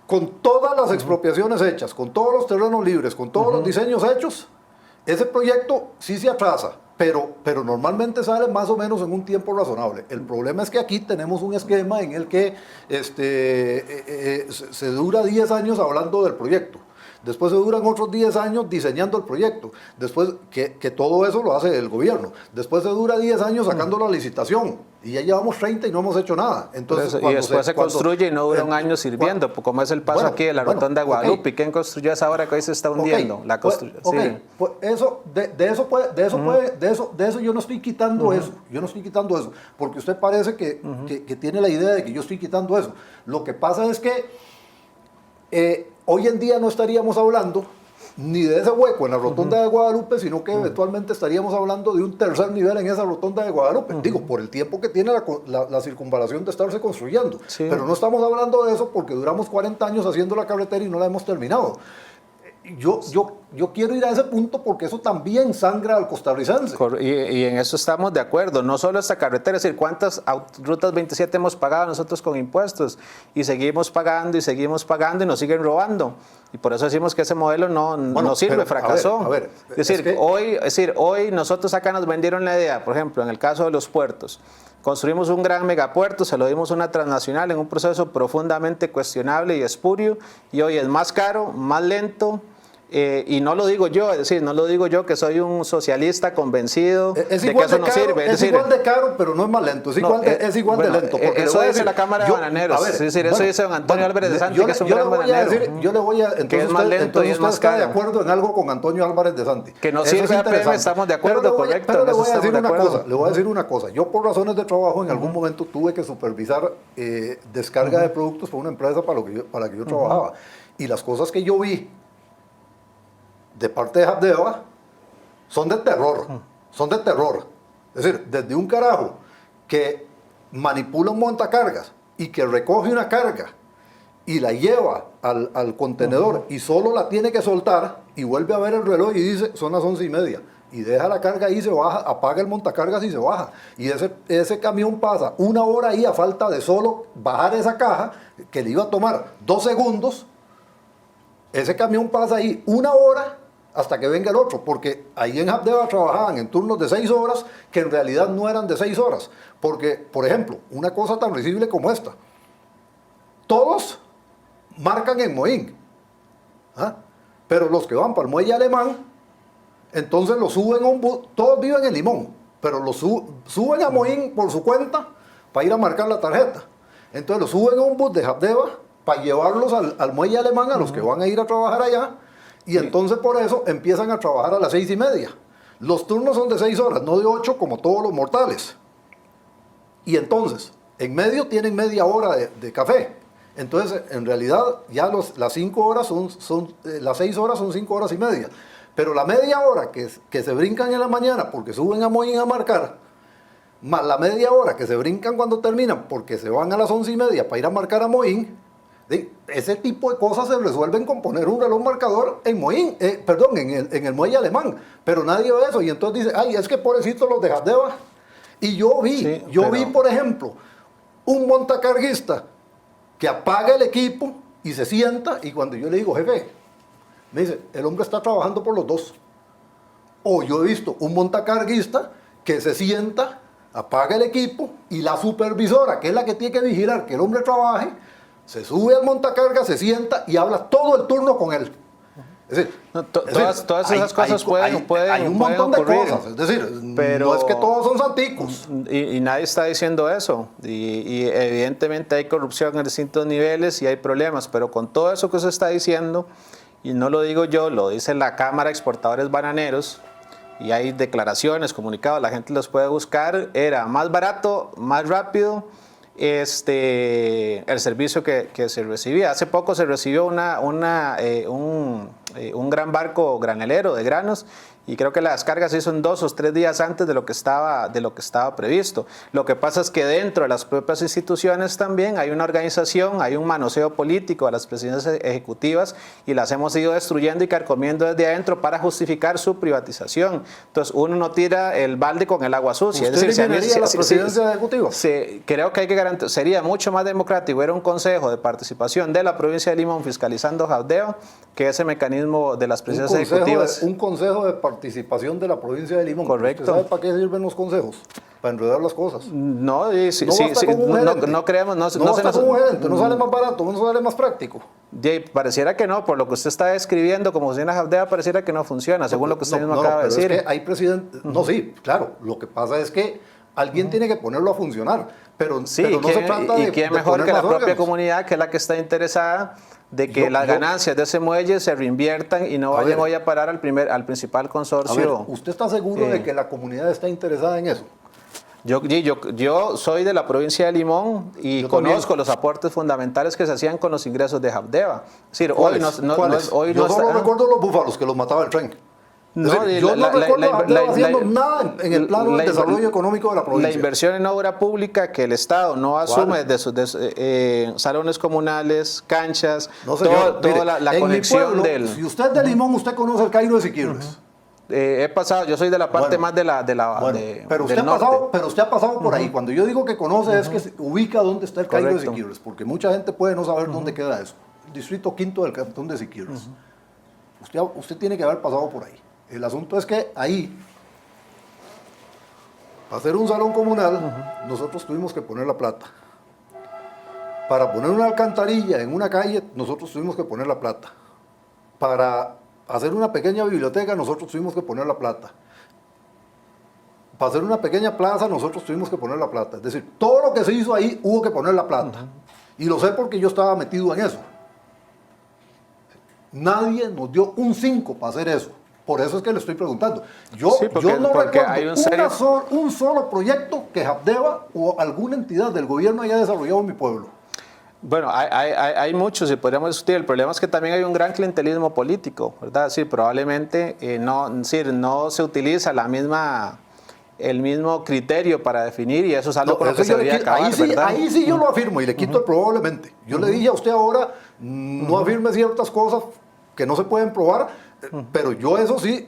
con todas las expropiaciones hechas, con todos los terrenos libres, con todos los diseños hechos, ese proyecto sí se atrasa, pero normalmente sale más o menos en un tiempo razonable. El problema es que aquí tenemos un esquema en el que se dura 10 años hablando del proyecto. Después se duran otros 10 años diseñando el proyecto. Después que todo eso lo hace el gobierno. Después se dura 10 años sacando la licitación. Y ya llevamos 30 y no hemos hecho nada. Entonces, y después se construye y no dura un año sirviendo, como es el paso aquí de la rotonda de Guadalupe. ¿Quién construyó esa obra que hoy se está hundiendo? Pues eso, de eso yo no estoy quitando eso. Yo no estoy quitando eso. Porque usted parece que tiene la idea de que yo estoy quitando eso. Lo que pasa es que hoy en día no estaríamos hablando ni de ese hueco en la rotonda de Guadalupe, sino que eventualmente estaríamos hablando de un tercer nivel en esa rotonda de Guadalupe. Digo, por el tiempo que tiene la circunvalación de estarse construyendo. Sí. Pero no estamos hablando de eso porque duramos 40 años haciendo la carretera y no la hemos terminado. Yo quiero ir a ese punto porque eso también sangra al costarricense. Y en eso estamos de acuerdo. No solo esta carretera, es decir, ¿cuántas rutas 27 hemos pagado nosotros con impuestos? Y seguimos pagando y nos siguen robando. Y por eso decimos que ese modelo no sirve, fracasó. Es decir, hoy nosotros acá nos vendieron la idea, por ejemplo, en el caso de los puertos. Construimos un gran megapuerto, se lo dimos a una transnacional en un proceso profundamente cuestionable y espurio, y hoy es más caro, más lento, Y no lo digo yo, es decir, no lo digo yo que soy un socialista convencido de que eso no sirve. Es igual de caro, pero no es más lento, es igual de lento. Eso dice la Cámara de Bananeros, es decir, eso dice don Antonio Álvarez de Santi, que es un gran bananero. Yo le voy a decir, que es más lento y es más caro. ¿Está de acuerdo en algo con Antonio Álvarez de Santi? Que no sirve APM, estamos de acuerdo, correcto. Pero le voy a decir una cosa, yo por razones de trabajo en algún momento tuve que supervisar descarga de productos por una empresa para la que yo trabajaba. Y las cosas que yo vi de parte de Habdeba son de terror, Es decir, desde un carajo que manipula un montacargas y que recoge una carga y la lleva al contenedor y solo la tiene que soltar y vuelve a ver el reloj y dice, son las 11:30. Y deja la carga ahí, se baja, apaga el montacargas y se baja. Y ese camión pasa 1 hora ahí a falta de solo bajar esa caja que le iba a tomar 2 segundos. Ese camión pasa ahí 1 hora hasta que venga el otro, porque ahí en Habdeba trabajaban en turnos de 6 horas que en realidad no eran de 6 horas. Porque, por ejemplo, una cosa tan risible como esta, todos marcan en Moín, pero los que van para el muelle alemán, entonces los suben a un bus, todos viven en Limón, pero los suben a Moín por su cuenta para ir a marcar la tarjeta. Entonces los suben a un bus de Habdeba para llevarlos al muelle alemán a los que van a ir a trabajar allá. Y entonces por eso empiezan a trabajar a las 6:30. Los turnos son de 6 horas, no de 8 como todos los mortales. Y entonces, en medio tienen media hora de café. Entonces, en realidad, ya las 5 horas las 6 horas son 5 horas y media. Pero la media hora que se brincan en la mañana porque suben a Moín a marcar, más la media hora que se brincan cuando terminan porque se van a las 11:30 para ir a marcar a Moín, ese tipo de cosas se resuelven con poner un reloj marcador en Moín, en el muelle alemán, pero nadie ve eso y entonces dice, ay, es que pobrecitos los de Habdeba. Y yo vi, por ejemplo, un montacarguista que apaga el equipo y se sienta y cuando yo le digo, jefe, me dice, el hombre está trabajando por los dos. O yo he visto un montacarguista que se sienta, apaga el equipo y la supervisora, que es la que tiene que vigilar que el hombre trabaje, se sube al montacarga, se sienta y habla todo el turno con él. Es decir, todas esas cosas pueden hay un montón de ocurrir, cosas. Es decir, pero, no es que todos son santicos. Y nadie está diciendo eso. Y evidentemente hay corrupción en distintos niveles y hay problemas. Pero con todo eso que usted está diciendo, y no lo digo yo, lo dice la Cámara de Exportadores Bananeros, y hay declaraciones, comunicados, la gente los puede buscar, era más barato, más rápido, el servicio que se recibía. Hace poco se recibió un gran barco granelero de granos y creo que la descarga se hizo en 2 o 3 días antes de lo que estaba previsto. Lo que pasa es que dentro de las propias instituciones también hay una organización, hay un manoseo político a las presidencias ejecutivas y las hemos ido destruyendo y carcomiendo desde adentro para justificar su privatización. Entonces uno no tira el balde con el agua sucia. ¿Usted eliminaría las presidencias ejecutivas? Creo que hay que garantizar, sería mucho más democrático, era un consejo de participación de la provincia de Limón fiscalizando Habdeba que ese mecanismo de las presidencias ejecutivas. Un consejo de participación de la provincia de Limón. Correcto. ¿Usted sabe para qué sirven los consejos? Para enredar las cosas. No, no creemos, no sale más barato, no sale más práctico. Pareciera que no, por lo que usted está describiendo, como funciona Habdeba, pareciera que no funciona, según lo que usted mismo acaba de decir. Es que hay presidentes, sí, claro, lo que pasa es que alguien tiene que ponerlo a funcionar, pero no se trata de. ¿Y quién mejor que la propia comunidad, que es la que está interesada de que las ganancias de ese muelle se reinviertan y no vayan hoy a parar al principal consorcio? ¿Usted está seguro de que la comunidad está interesada en eso? Yo soy de la provincia de Limón y conozco los aportes fundamentales que se hacían con los ingresos de Habdeba. Es decir, yo solo recuerdo los búfalos que los mataba el tren. Yo no recuerdo haciendo nada en el plano del desarrollo económico de la provincia. La inversión en obra pública que el Estado no asume de sus salones comunales, canchas, toda la conexión del. Si usted es de Limón, usted conoce el Cairo de Siquirres. He pasado, yo soy de la parte más del norte. Pero usted ha pasado por ahí. Cuando yo digo que conoce es que se ubica dónde está el Cairo de Siquirres, porque mucha gente puede no saber dónde queda eso. Distrito 5 del cantón de Siquirres. Usted tiene que haber pasado por ahí. El asunto es que ahí, para hacer un salón comunal, nosotros tuvimos que poner la plata. Para poner una alcantarilla en una calle, nosotros tuvimos que poner la plata. Para hacer una pequeña biblioteca nosotros tuvimos que poner la plata. Para hacer una pequeña plaza nosotros tuvimos que poner la plata. Es decir, todo lo que se hizo ahí hubo que poner la plata. Y lo sé porque yo estaba metido en eso. Nadie nos dio un 5 para hacer eso. Por eso es que le estoy preguntando. Yo no recuerdo un solo proyecto que Habdeba o alguna entidad del gobierno haya desarrollado en mi pueblo. Bueno, hay muchos y podríamos discutir. El problema es que también hay un gran clientelismo político, ¿verdad? Sí, probablemente no se utiliza el mismo criterio para definir y eso es algo con lo que se debería acabar, ¿verdad? Ahí sí yo lo afirmo y le quito el probablemente. Yo le dije a usted ahora, no afirme ciertas cosas que no se pueden probar, pero yo eso sí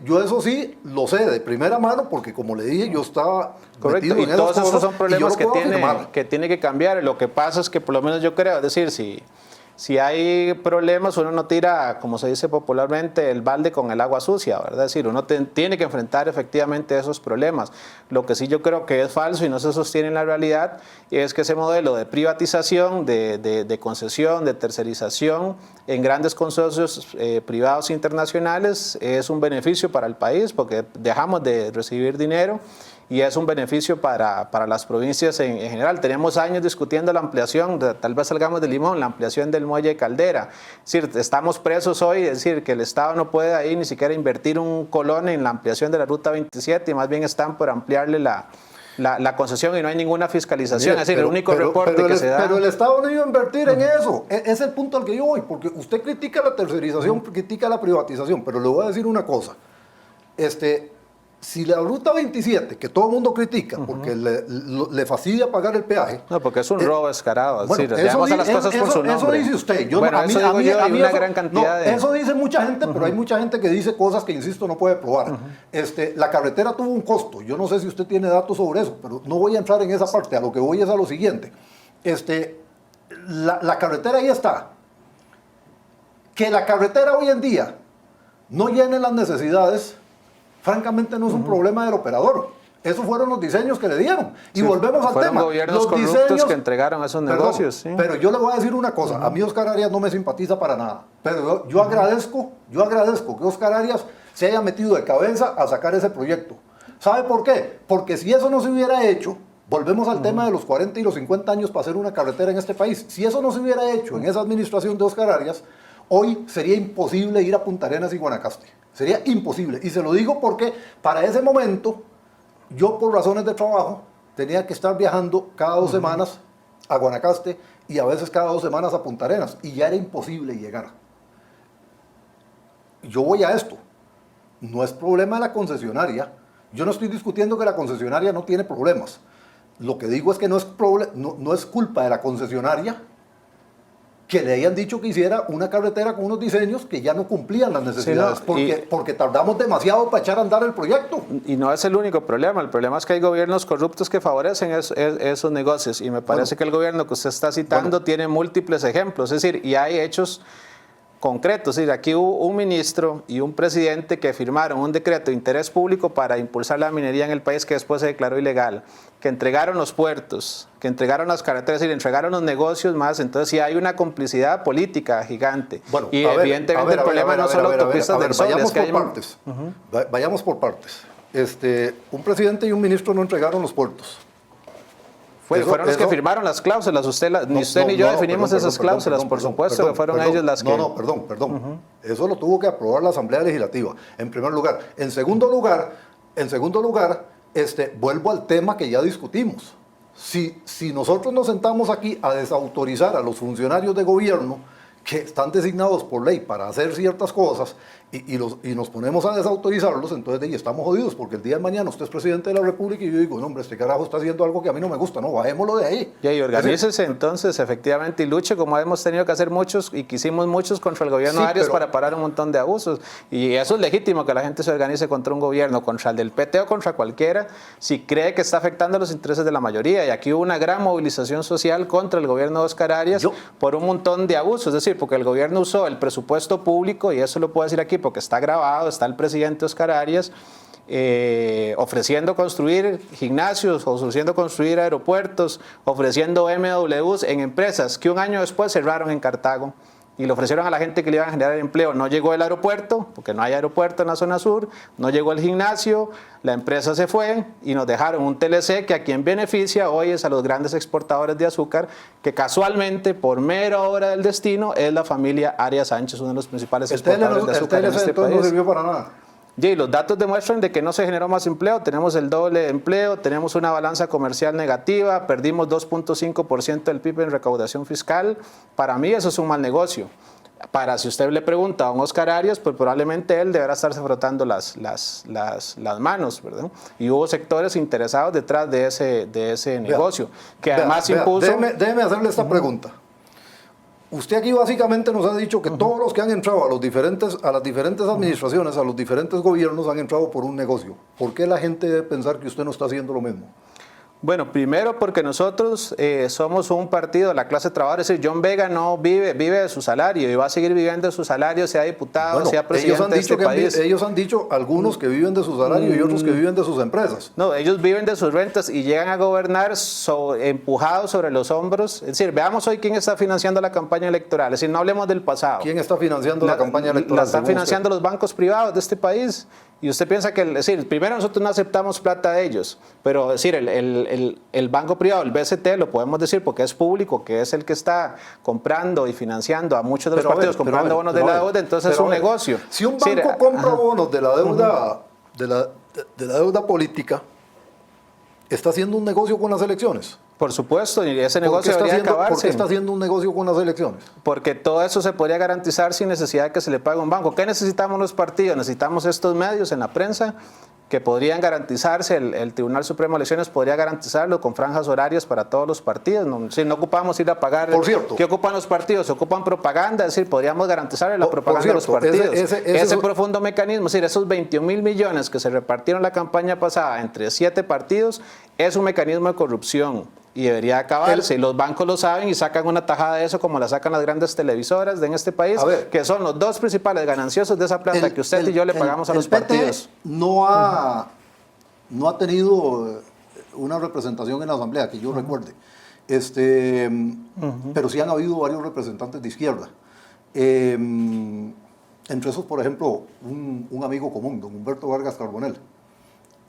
lo sé de primera mano porque como le dije yo estaba correcto, metido y en todos esos son problemas que tiene que cambiar. Lo que pasa es que por lo menos yo creo, es decir, si hay problemas, uno no tira, como se dice popularmente, el balde con el agua sucia, ¿verdad? Es decir, uno tiene que enfrentar efectivamente esos problemas. Lo que sí yo creo que es falso y no se sostiene en la realidad es que ese modelo de privatización, de concesión, de tercerización en grandes consorcios privados internacionales es un beneficio para el país porque dejamos de recibir dinero y es un beneficio para las provincias en general. Tenemos años discutiendo la ampliación, tal vez salgamos de Limón, la ampliación del muelle de Caldera. Es decir, estamos presos hoy, es decir, que el Estado no puede ahí ni siquiera invertir un colón en la ampliación de la Ruta 27 y más bien están por ampliarle la concesión y no hay ninguna fiscalización. Mire, es decir, el único reporte que se da... Pero el Estado no iba a invertir en eso. Es el punto al que yo voy, porque usted critica la tercerización, critica la privatización, pero le voy a decir una cosa. Si la Ruta 27, que todo el mundo critica porque le fastidia pagar el peaje... No, porque es un robo descarado. Bueno, sí, llamamos a las cosas por su nombre. Eso dice usted. Eso dice mucha gente, pero hay mucha gente que dice cosas que, insisto, no puede probar. La carretera tuvo un costo. Yo no sé si usted tiene datos sobre eso, pero no voy a entrar en esa parte. A lo que voy es a lo siguiente. La carretera ahí está. Que la carretera hoy en día no llene las necesidades... Francamente no es un problema del operador. Esos fueron los diseños que le dieron. Y volvemos al tema. Fueron gobiernos corruptos que entregaron esos negocios. Sí. Pero yo le voy a decir una cosa. A mí Oscar Arias no me simpatiza para nada. Pero yo agradezco que Oscar Arias se haya metido de cabeza a sacar ese proyecto. ¿Sabe por qué? Porque si eso no se hubiera hecho, volvemos al tema de los 40 y los 50 años para hacer una carretera en este país. Si eso no se hubiera hecho en esa administración de Oscar Arias, hoy sería imposible ir a Punta Arenas y Guanacaste. Sería imposible. Y se lo digo porque para ese momento, yo por razones de trabajo, tenía que estar viajando cada 2 semanas a Guanacaste y a veces cada 2 semanas a Punta Arenas. Y ya era imposible llegar. Yo voy a esto. No es problema de la concesionaria. Yo no estoy discutiendo que la concesionaria no tiene problemas. Lo que digo es que no es culpa de la concesionaria que le hayan dicho que hiciera una carretera con unos diseños que ya no cumplían las necesidades, sí, porque tardamos demasiado para echar a andar el proyecto. Y no es el único problema. El problema es que hay gobiernos corruptos que favorecen esos negocios y me parece que el gobierno que usted está citando tiene múltiples ejemplos, es decir, y hay hechos concretos. Es decir, aquí hubo un ministro y un presidente que firmaron un decreto de interés público para impulsar la minería en el país que después se declaró ilegal, que entregaron los puertos, que entregaron las carreteras y le entregaron los negocios más. Entonces sí hay una complicidad política gigante. Bueno, y evidentemente el problema no son autopistas del Sol. Vayamos por partes. Un presidente y un ministro no entregaron los puertos. Fueron los que firmaron las cláusulas. Ni usted ni yo definimos esas cláusulas, por supuesto que fueron ellos las que... Perdón. Eso lo tuvo que aprobar la Asamblea Legislativa, en primer lugar. En segundo lugar, vuelvo al tema que ya discutimos. Si nosotros nos sentamos aquí a desautorizar a los funcionarios de gobierno que están designados por ley para hacer ciertas cosas y nos ponemos a desautorizarlos, entonces ahí estamos jodidos, porque el día de mañana usted es presidente de la República y yo digo, no hombre, este carajo está haciendo algo que a mí no me gusta, no, bajémoslo de ahí. Y organícese entonces efectivamente y luche como hemos tenido que hacer muchos y que hicimos muchos contra el gobierno de Arias para parar un montón de abusos. Y eso es legítimo que la gente se organice contra un gobierno, contra el del PT o contra cualquiera, si cree que está afectando los intereses de la mayoría. Y aquí hubo una gran movilización social contra el gobierno de Oscar Arias por un montón de abusos, es decir, porque el gobierno usó el presupuesto público, y eso lo puedo decir aquí porque está grabado, está el presidente Oscar Arias, ofreciendo construir gimnasios, ofreciendo construir aeropuertos, ofreciendo MWs en empresas que un año después cerraron en Cartago, y le ofrecieron a la gente que le iban a generar empleo. No llegó el aeropuerto, porque no hay aeropuerto en la zona sur, no llegó el gimnasio, la empresa se fue y nos dejaron un TLC que a quien beneficia hoy es a los grandes exportadores de azúcar, que casualmente, por mera obra del destino, es la familia Arias Sánchez, uno de los principales exportadores de azúcar en este país. No sirvió para nada. Y los datos demuestran de que no se generó más empleo, tenemos el doble de empleo, tenemos una balanza comercial negativa, perdimos 2.5% del PIB en recaudación fiscal. Para mí eso es un mal negocio. Si usted le pregunta a un Oscar Arias, pues probablemente él deberá estarse frotando las manos, ¿verdad? Y hubo sectores interesados detrás de ese negocio, que además impuso... Déjeme hacerle esta pregunta. Usted aquí básicamente nos ha dicho que todos los que han entrado a las diferentes administraciones, a los diferentes gobiernos, han entrado por un negocio. ¿Por qué la gente debe pensar que usted no está haciendo lo mismo? Bueno, primero porque nosotros somos un partido de la clase trabajadora, es decir, John Vega no vive de su salario y va a seguir viviendo de su salario, sea diputado, sea presidente de este país. Ellos han dicho algunos que viven de su salario y otros que viven de sus empresas. No, ellos viven de sus rentas y llegan a gobernar empujados sobre los hombros. Es decir, veamos hoy quién está financiando la campaña electoral, es decir, no hablemos del pasado. ¿Quién está financiando la campaña electoral? La están financiando los bancos privados de este país. Y usted piensa que, es decir, primero nosotros no aceptamos plata de ellos, pero es decir, el banco privado, el BCT, lo podemos decir porque es público, que es el que está comprando y financiando a muchos de los partidos, comprando bonos de la deuda, entonces es un negocio. Si un banco compra bonos de la deuda, de la deuda política, ¿está haciendo un negocio con las elecciones? Por supuesto, y ese negocio debería acabarse. ¿Por qué está haciendo un negocio con las elecciones? Porque todo eso se podría garantizar sin necesidad de que se le pague a un banco. ¿Qué necesitamos los partidos? Necesitamos estos medios en la prensa que podrían garantizarse, el Tribunal Supremo de Elecciones podría garantizarlo con franjas horarias para todos los partidos. No, si no ocupamos ir a pagar. Por cierto, ¿qué ocupan los partidos? Se ocupan propaganda, es decir, podríamos garantizar la propaganda de los partidos. Ese profundo mecanismo, es decir, esos 21.000 millones que se repartieron la campaña pasada entre 7 partidos, es un mecanismo de corrupción. Y debería acabarse. Y los bancos lo saben y sacan una tajada de eso como la sacan las grandes televisoras en este país, que son los dos principales gananciosos de esa plata que usted y yo le pagamos a los partidos. No ha tenido una representación en la Asamblea, que yo recuerde. Pero sí han habido varios representantes de izquierda. Entre esos, por ejemplo, un amigo común, don Humberto Vargas Carbonell.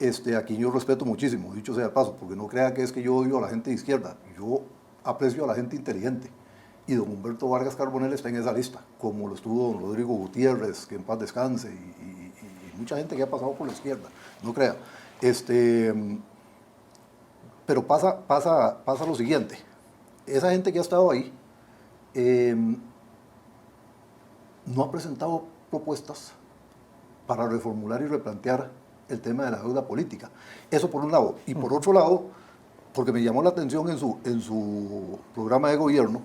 A quien yo respeto muchísimo, dicho sea de paso, porque no crea que es que yo odio a la gente de izquierda, yo aprecio a la gente inteligente, y don Humberto Vargas Carbonell está en esa lista, como lo estuvo don Rodrigo Gutiérrez, que en paz descanse, y mucha gente que ha pasado por la izquierda, no crea. Pero pasa lo siguiente, esa gente que ha estado ahí no ha presentado propuestas para reformular y replantear el tema de la deuda política. Eso por un lado. Y por otro lado, porque me llamó la atención en su programa de gobierno,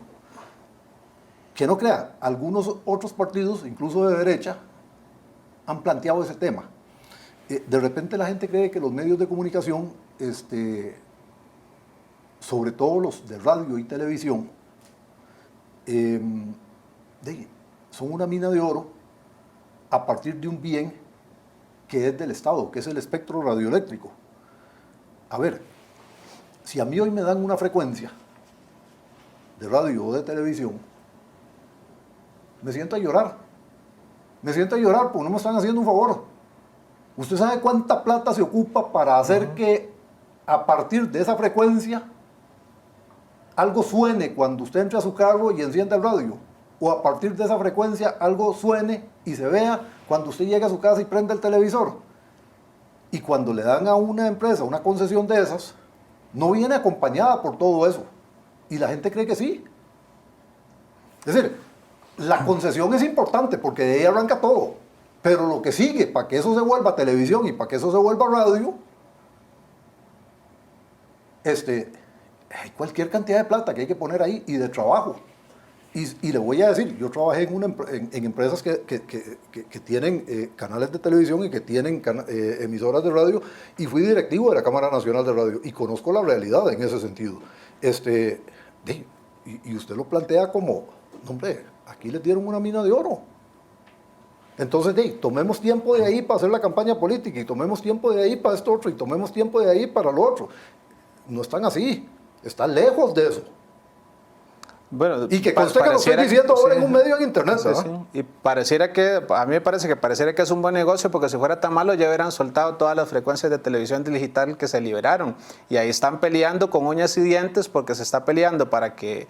que no crea, algunos otros partidos, incluso de derecha, han planteado ese tema. De repente la gente cree que los medios de comunicación, sobre todo los de radio y televisión, son una mina de oro a partir de un bien que es del Estado, que es el espectro radioeléctrico. A ver, si a mí hoy me dan una frecuencia de radio o de televisión, me siento a llorar. Me siento a llorar porque no me están haciendo un favor. ¿Usted sabe cuánta plata se ocupa para hacer que a partir de esa frecuencia algo suene cuando usted entra a su carro y encienda el radio? O a partir de esa frecuencia algo suene y se vea cuando usted llega a su casa y prende el televisor. Y cuando le dan a una empresa una concesión de esas, no viene acompañada por todo eso. Y la gente cree que sí. Es decir, la concesión es importante porque de ahí arranca todo. Pero lo que sigue, para que eso se vuelva televisión y para que eso se vuelva radio, hay cualquier cantidad de plata que hay que poner ahí y de trabajo. Y le voy a decir, yo trabajé en empresas que tienen canales de televisión y que tienen emisoras de radio, y fui directivo de la Cámara Nacional de Radio y conozco la realidad en ese sentido. Y usted lo plantea como, hombre, aquí les dieron una mina de oro. Entonces, tomemos tiempo de ahí para hacer la campaña política, y tomemos tiempo de ahí para esto otro, y tomemos tiempo de ahí para lo otro. No están así, están lejos de eso. Bueno, y que conste que lo estoy diciendo ahora en un medio en internet. Sí, sí. Y a mí me parece que es un buen negocio, porque si fuera tan malo ya hubieran soltado todas las frecuencias de televisión digital que se liberaron. Y ahí están peleando con uñas y dientes, porque se está peleando para que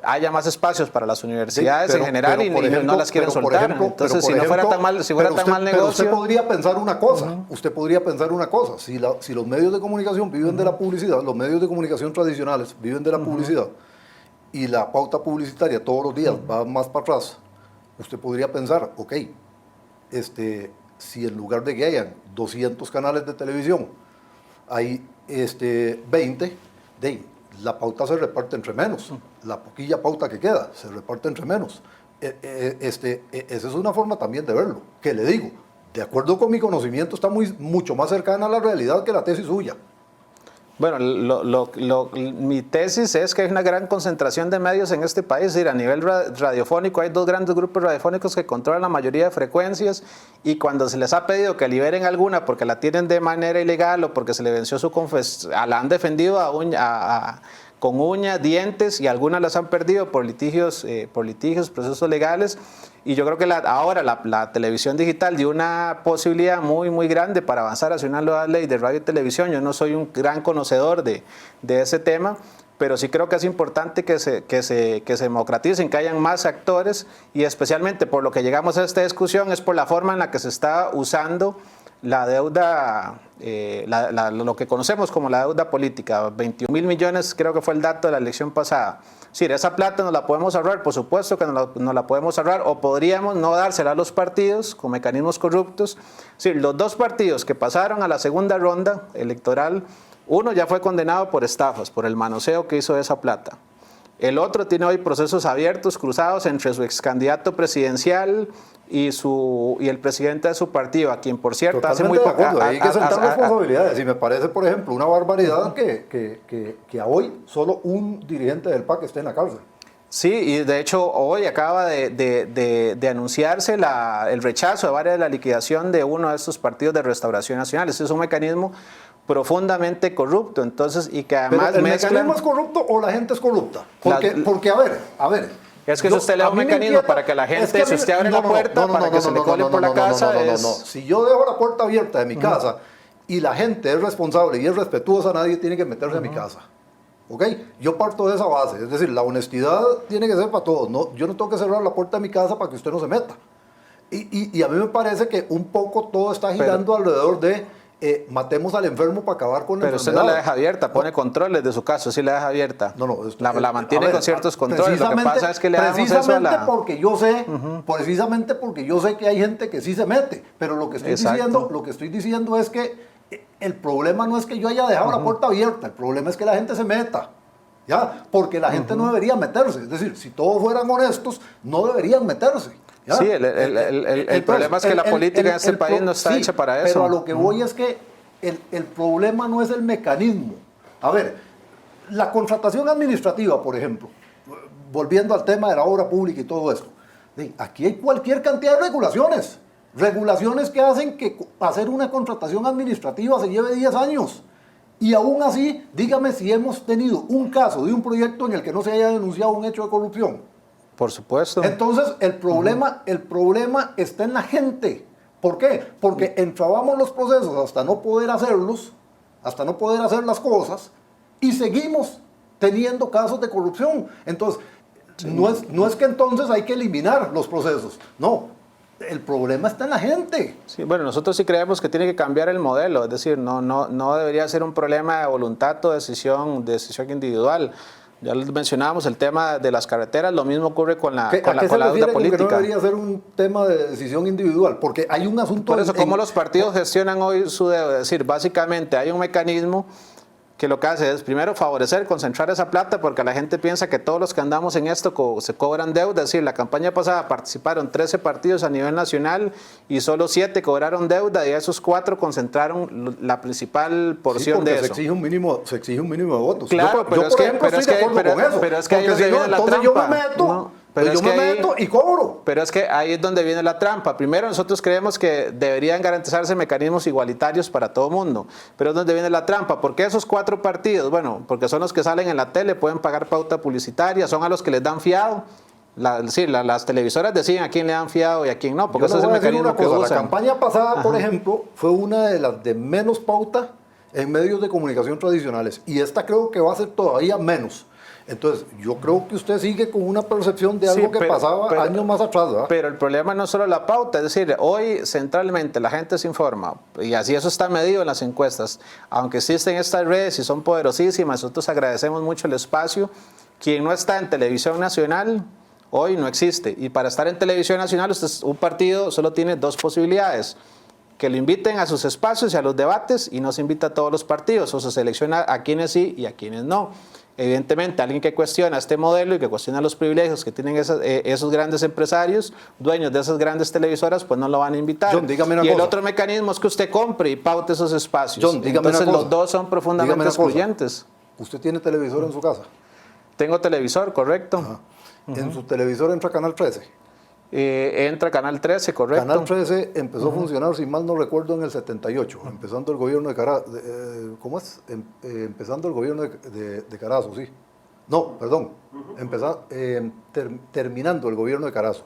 haya más espacios para las universidades en general, y no las quieren soltar. Entonces, si no fuera tan mal, negocio... Pero usted podría pensar una cosa, usted podría pensar una cosa, si los medios de comunicación viven de la publicidad, los medios de comunicación tradicionales viven de la publicidad, y la pauta publicitaria todos los días va más para atrás, usted podría pensar, ok, si en lugar de que hayan 200 canales de televisión, hay 20, la pauta se reparte entre menos, la poquilla pauta que queda se reparte entre menos. Esa es una forma también de verlo, que le digo, de acuerdo con mi conocimiento, está mucho más cercana a la realidad que la tesis suya. Bueno, mi tesis es que hay una gran concentración de medios en este país. Es decir, a nivel radiofónico hay dos grandes grupos radiofónicos que controlan la mayoría de frecuencias, y cuando se les ha pedido que liberen alguna porque la tienen de manera ilegal o porque se le venció su la han defendido con uñas, dientes, y algunas las han perdido por litigios, procesos legales. Y yo creo que ahora la televisión digital dio una posibilidad muy, muy grande para avanzar hacia una nueva ley de radio y televisión. Yo no soy un gran conocedor de ese tema, pero sí creo que es importante que se democraticen, que hayan más actores, y especialmente por lo que llegamos a esta discusión es por la forma en la que se está usando la deuda, lo que conocemos como la deuda política. 21.000 millones creo que fue el dato de la elección pasada. Sí, esa plata nos la podemos ahorrar, por supuesto que nos la podemos ahorrar, o podríamos no dársela a los partidos con mecanismos corruptos. Sí, los dos partidos que pasaron a la segunda ronda electoral, uno ya fue condenado por estafas, por el manoseo que hizo de esa plata. El otro tiene hoy procesos abiertos, cruzados entre su ex candidato presidencial y el presidente de su partido, a quien, por cierto, hace muy poco... Hay que sentar responsabilidades. Y me parece, por ejemplo, una barbaridad que a hoy solo un dirigente del PAC esté en la cárcel. Sí, y de hecho hoy acaba de anunciarse el rechazo de varias de la liquidación de uno de estos partidos de Restauración Nacional. Ese es un mecanismo profundamente corrupto, entonces, y que además ¿el mecanismo es corrupto o la gente es corrupta? Porque a ver... Es que si usted le da un mecanismo para que la gente, si usted abre la puerta para que se le cole por la casa... Si yo dejo la puerta abierta de mi casa y la gente es responsable y es respetuosa, nadie tiene que meterse en mi casa. ¿Ok? Yo parto de esa base, es decir, la honestidad tiene que ser para todos. Yo no tengo que cerrar la puerta de mi casa para que usted no se meta. Y a mí me parece que un poco todo está girando alrededor de matemos al enfermo para acabar con la enfermedad. Pero usted no la deja abierta, pone controles de su caso, sí la deja abierta. La mantiene con ciertos controles. Lo que pasa es que le damos eso a la... Precisamente porque yo sé que hay gente que sí se mete, pero lo que estoy diciendo es que el problema no es que yo haya dejado la puerta abierta, el problema es que la gente se meta. ¿Ya? Porque la gente no debería meterse. Es decir, si todos fueran honestos, no deberían meterse. ¿Ya? Sí, el problema es que la política en este país no está hecha para eso. Pero a lo que voy es que el problema no es el mecanismo. A ver, la contratación administrativa, por ejemplo, volviendo al tema de la obra pública y todo esto, aquí hay cualquier cantidad de regulaciones que hacen que hacer una contratación administrativa se lleve 10 años. Y aún así, dígame si hemos tenido un caso de un proyecto en el que no se haya denunciado un hecho de corrupción. Por supuesto. Entonces, el problema está en la gente. ¿Por qué? Porque entrabamos los procesos hasta no poder hacerlos, hasta no poder hacer las cosas, y seguimos teniendo casos de corrupción. Entonces, no es que entonces hay que eliminar los procesos, no. El problema está en la gente. Sí, bueno, nosotros sí creemos que tiene que cambiar el modelo, es decir, no debería ser un problema de voluntad o decisión individual. Ya les mencionábamos el tema de las carreteras, lo mismo ocurre con la deuda política. Que no debería ser un tema de decisión individual, porque hay un asunto... Por eso, ¿cómo los partidos gestionan hoy su deuda? Es decir, básicamente hay un mecanismo que lo que hace es primero favorecer, concentrar esa plata, porque la gente piensa que todos los que andamos en esto se cobran deuda. Es decir, la campaña pasada participaron 13 partidos a nivel nacional y solo 7 cobraron deuda, y esos 4 concentraron la principal porción de eso. Se exige un mínimo de votos. Claro, pero es que ahí es donde viene la trampa. Entonces yo me meto, Pero Pues yo me meto y cobro. Pero es que ahí es donde viene la trampa. Primero, nosotros creemos que deberían garantizarse mecanismos igualitarios para todo mundo. Pero es donde viene la trampa. ¿Por qué esos 4 partidos? Bueno, porque son los que salen en la tele, pueden pagar pauta publicitaria, son a los que les dan fiado. Las televisoras deciden a quién le dan fiado y a quién no, porque ese es el mecanismo que usan. La campaña pasada, por ejemplo, fue una de las de menos pauta en medios de comunicación tradicionales. Y esta creo que va a ser todavía menos. Entonces, yo creo que usted sigue con una percepción de algo que pasaba años más atrás, ¿verdad? Pero el problema no es solo la pauta, es decir, hoy centralmente la gente se informa, y así eso está medido en las encuestas. Aunque existen estas redes y son poderosísimas, nosotros agradecemos mucho el espacio. Quien no está en televisión nacional, hoy no existe. Y para estar en televisión nacional, un partido solo tiene 2 posibilidades: que lo inviten a sus espacios y a los debates, y no se invita a todos los partidos, o se selecciona a quienes sí y a quienes no. Evidentemente, alguien que cuestiona este modelo y que cuestiona los privilegios que tienen esos grandes empresarios, dueños de esas grandes televisoras, pues no lo van a invitar. John, dígame una cosa. El otro mecanismo es que usted compre y paute esos espacios. John, dígame Entonces una cosa. los dos son profundamente excluyentes. ¿Usted tiene televisor en su casa? Tengo televisor, correcto. Ajá. ¿En su televisor entra Canal 13? Entra Canal 13, correcto. Canal 13 empezó a funcionar, si mal no recuerdo, en el 78, empezando el gobierno de Carazo. ¿Cómo es? Empezando el gobierno de Carazo, sí. No, perdón. Terminando el gobierno de Carazo.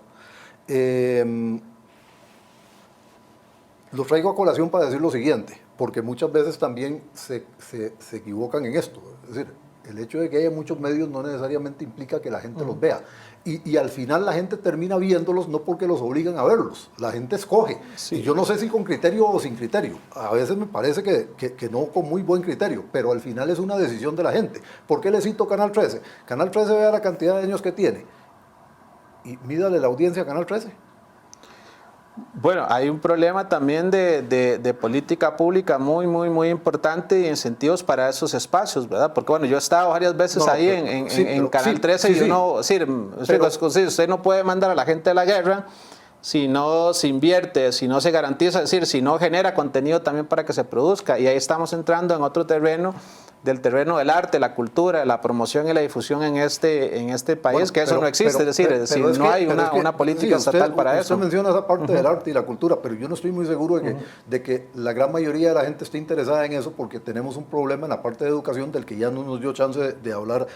Lo traigo a colación para decir lo siguiente, porque muchas veces también se equivocan en esto. Es decir, el hecho de que haya muchos medios no necesariamente implica que la gente los vea. Y al final la gente termina viéndolos no porque los obligan a verlos, la gente escoge. Sí. Y yo no sé si con criterio o sin criterio. A veces me parece que no con muy buen criterio, pero al final es una decisión de la gente. ¿Por qué le cito Canal 13? Canal 13 vea la cantidad de años que tiene y mídale la audiencia a Canal 13. Bueno, hay un problema también de política pública muy importante y incentivos para esos espacios, ¿verdad? Porque bueno, yo he estado varias veces ahí en Canal 13 y uno, usted no puede mandar a la gente a la guerra si no se invierte, si no se garantiza, es decir, si no genera contenido también para que se produzca. Y ahí estamos entrando en otro terreno, del terreno del arte, la cultura, la promoción y la difusión en este país, bueno, que eso no existe, es decir, no hay una política estatal para eso. Usted menciona esa parte del arte y la cultura, pero yo no estoy muy seguro de que la gran mayoría de la gente esté interesada en eso, porque tenemos un problema en la parte de educación del que ya no nos dio chance de hablar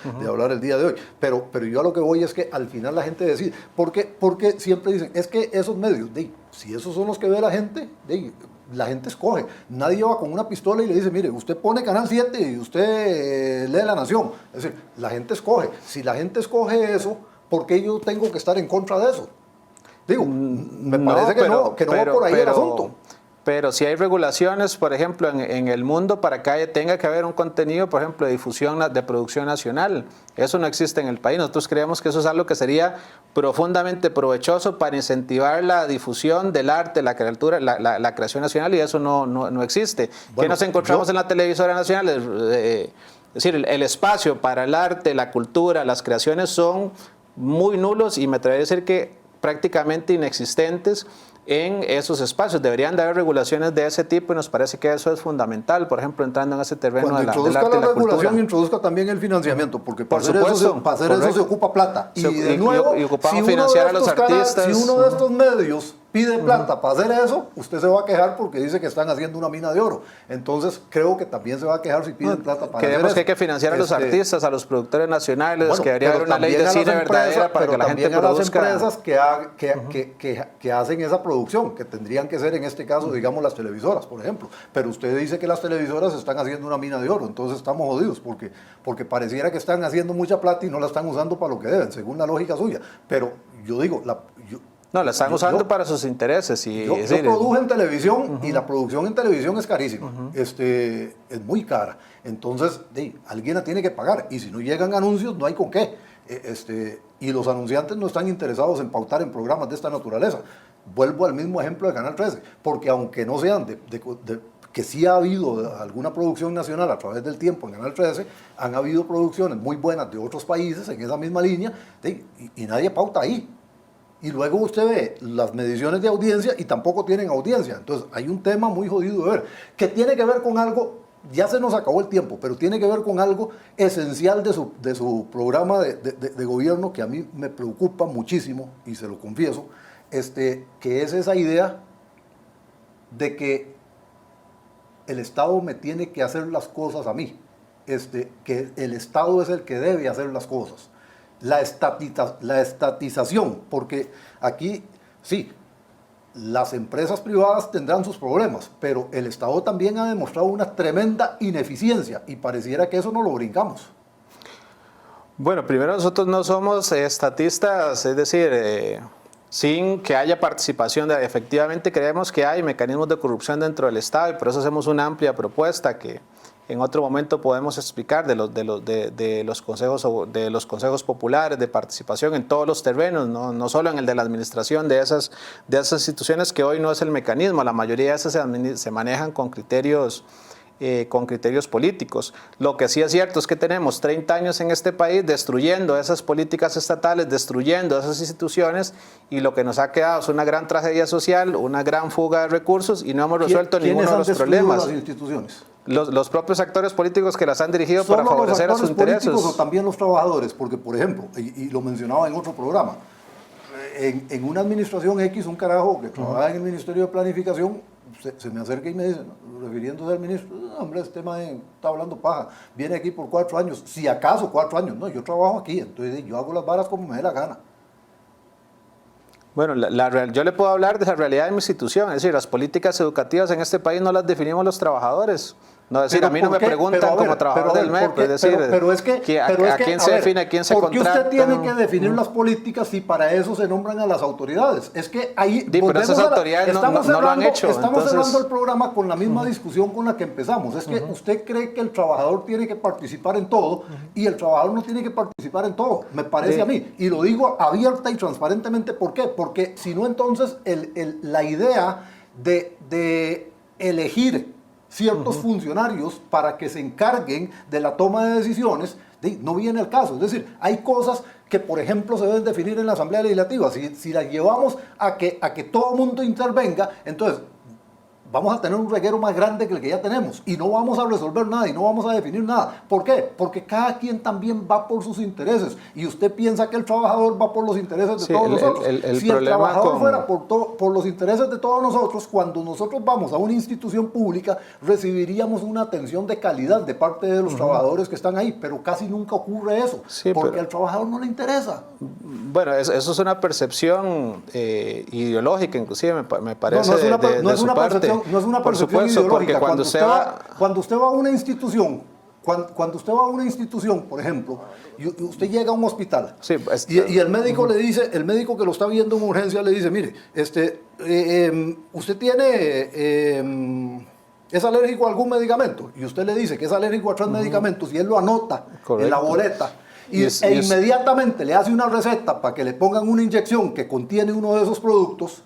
el día de hoy. Pero yo a lo que voy es que al final la gente decide, porque siempre dicen, es que esos medios, si esos son los que ve la gente, la gente escoge. Nadie va con una pistola y le dice, mire, usted pone Canal 7 y usted lee La Nación. Es decir, la gente escoge. Si la gente escoge eso, ¿por qué yo tengo que estar en contra de eso? Me parece que no va por ahí el asunto. Pero si hay regulaciones, por ejemplo, en el mundo para que tenga que haber un contenido, por ejemplo, de difusión, de producción nacional. Eso no existe en el país. Nosotros creemos que eso es algo que sería profundamente provechoso para incentivar la difusión del arte, la creación nacional, y eso no existe. Bueno, ¿qué nos encontramos en la televisora nacional? Es decir, el espacio para el arte, la cultura, las creaciones son muy nulos y me atrevería a decir que prácticamente inexistentes en esos espacios. Deberían de haber regulaciones de ese tipo y nos parece que eso es fundamental, por ejemplo, entrando en ese terreno del arte y la cultura. Cuando introduzca la regulación, introduzca también el financiamiento, porque para hacer eso se ocupa plata. Y de nuevo, ocupamos financiar a los artistas. Si uno de estos medios pide plata para hacer eso, usted se va a quejar porque dice que están haciendo una mina de oro. Entonces, creo que también se va a quejar si piden plata para hacer eso. Creemos que hay que financiar a los artistas, a los productores nacionales, que debería haber una ley de cine verdadera para que la gente produzca. Pero también a las empresas que hacen esa producción, que tendrían que ser en este caso, digamos, las televisoras, por ejemplo. Pero usted dice que las televisoras están haciendo una mina de oro, entonces estamos jodidos, porque pareciera que están haciendo mucha plata y no la están usando para lo que deben, según la lógica suya. Pero yo digo, no, la están usando para sus intereses. Yo produje en televisión y la producción en televisión es carísima, es muy cara. Entonces, alguien la tiene que pagar y si no llegan anuncios no hay con qué. Y los anunciantes no están interesados en pautar en programas de esta naturaleza. Vuelvo al mismo ejemplo de Canal 13, porque aunque no sean que sí ha habido alguna producción nacional a través del tiempo en Canal 13, han habido producciones muy buenas de otros países en esa misma línea y nadie pauta ahí. Y luego usted ve las mediciones de audiencia y tampoco tienen audiencia. Entonces hay un tema muy jodido de ver, que tiene que ver con algo ya se nos acabó el tiempo, pero tiene que ver con algo esencial de su programa de gobierno que a mí me preocupa muchísimo, y se lo confieso, que es esa idea de que el Estado me tiene que hacer las cosas a mí, que el Estado es el que debe hacer las cosas. La estatización, porque aquí, sí, las empresas privadas tendrán sus problemas, pero el Estado también ha demostrado una tremenda ineficiencia y pareciera que eso no lo brincamos. Bueno, primero nosotros no somos estatistas, es decir, sin que haya participación. Efectivamente creemos que hay mecanismos de corrupción dentro del Estado y por eso hacemos una amplia propuesta que en otro momento podemos explicar de los consejos populares, de participación en todos los terrenos, no solo en el de la administración de esas instituciones, que hoy no es el mecanismo. La mayoría de esas se manejan con criterios políticos. Lo que sí es cierto es que tenemos 30 años en este país destruyendo esas políticas estatales, destruyendo esas instituciones, y lo que nos ha quedado es una gran tragedia social, una gran fuga de recursos, y no hemos resuelto ninguno de los problemas. Las instituciones? Los propios actores políticos que las han dirigido para favorecer a sus intereses. ¿O también los trabajadores? Porque, por ejemplo, y lo mencionaba en otro programa, en una administración X, un carajo que trabaja en el Ministerio de Planificación se me acerca y me dice, refiriéndose al ministro, hombre, este tema está hablando paja, viene aquí por 4 años, si acaso 4 años, no, yo trabajo aquí, entonces yo hago las varas como me dé la gana. Bueno, yo le puedo hablar de la realidad de mi institución, es decir, las políticas educativas en este país no las definimos los trabajadores. No, es decir, a mí no me preguntan como trabajador del MEP, es decir, ¿a quién se define, a quién se contrata? ¿Por qué usted tiene que definir las políticas si para eso se nombran a las autoridades? Es que ahí... pero esas autoridades no lo han hecho. Estamos cerrando el programa con la misma discusión con la que empezamos. Es que usted cree que el trabajador tiene que participar en todo y el trabajador no tiene que participar en todo, me parece a mí. Y lo digo abierta y transparentemente, ¿por qué? Porque si no, entonces la idea de elegir ciertos funcionarios para que se encarguen de la toma de decisiones, no viene el caso. Es decir, hay cosas que, por ejemplo, se deben definir en la Asamblea Legislativa. Si las llevamos a que todo el mundo intervenga, entonces vamos a tener un reguero más grande que el que ya tenemos y no vamos a resolver nada y no vamos a definir nada. ¿Por qué? Porque cada quien también va por sus intereses y usted piensa que el trabajador va por los intereses de todos nosotros. Si el trabajador fuera por los intereses de todos nosotros, cuando nosotros vamos a una institución pública recibiríamos una atención de calidad de parte de los trabajadores que están ahí, pero casi nunca ocurre eso, porque al trabajador no le interesa. Bueno, eso es una percepción ideológica, inclusive me parece, no es una percepción. No es una percepción ideológica. Porque cuando usted va a una institución, cuando usted va a una institución, por ejemplo, y usted llega a un hospital, y el médico le dice, el médico que lo está viendo en urgencia le dice, mire, usted tiene, es alérgico a algún medicamento, y usted le dice que es alérgico a 3 medicamentos, y él lo anota en la boleta, inmediatamente le hace una receta para que le pongan una inyección que contiene uno de esos productos.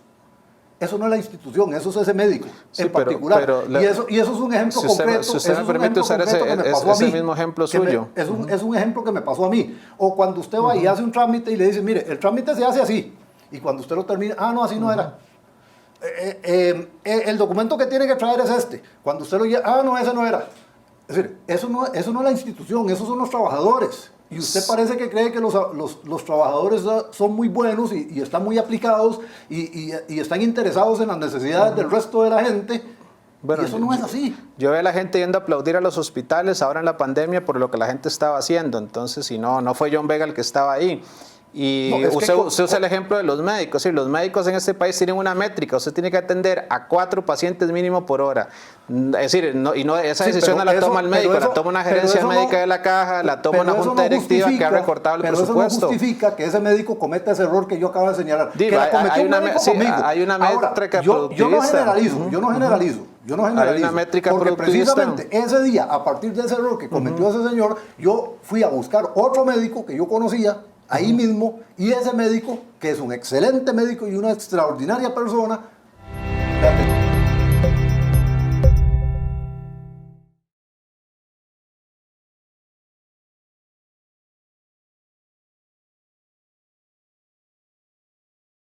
Eso no es la institución, eso es ese médico en particular. Y eso es un ejemplo concreto. Si usted me permite usar ese mismo ejemplo suyo. Es un ejemplo que me pasó a mí. O cuando usted va y hace un trámite y le dice, mire, el trámite se hace así. Y cuando usted lo termina, no, así no era. El documento que tiene que traer es este. Cuando usted lo lleva, no, ese no era. Es decir, eso no es la institución, esos son los trabajadores. Y usted parece que cree que los trabajadores son muy buenos y están muy aplicados y están interesados en las necesidades del resto de la gente. Bueno, y eso no es así. Yo veo a la gente yendo a aplaudir a los hospitales ahora en la pandemia por lo que la gente estaba haciendo. Entonces, si no fue John Vega el que estaba ahí. Y usted usa el ejemplo de los médicos. Sí, los médicos en este país tienen una métrica. Usted tiene que atender a 4 pacientes mínimo por hora. Es decir, esa decisión no la toma el médico, la toma una gerencia médica de la caja, la toma una junta directiva que ha recortado el presupuesto. Pero eso no justifica que ese médico cometa ese error que yo acabo de señalar. Hay una métrica productivista. Yo no generalizo. Hay una métrica porque productivista. Precisamente ese día, a partir de ese error que cometió ese señor, yo fui a buscar otro médico que yo conocía ahí mismo, y ese médico, que es un excelente médico y una extraordinaria persona,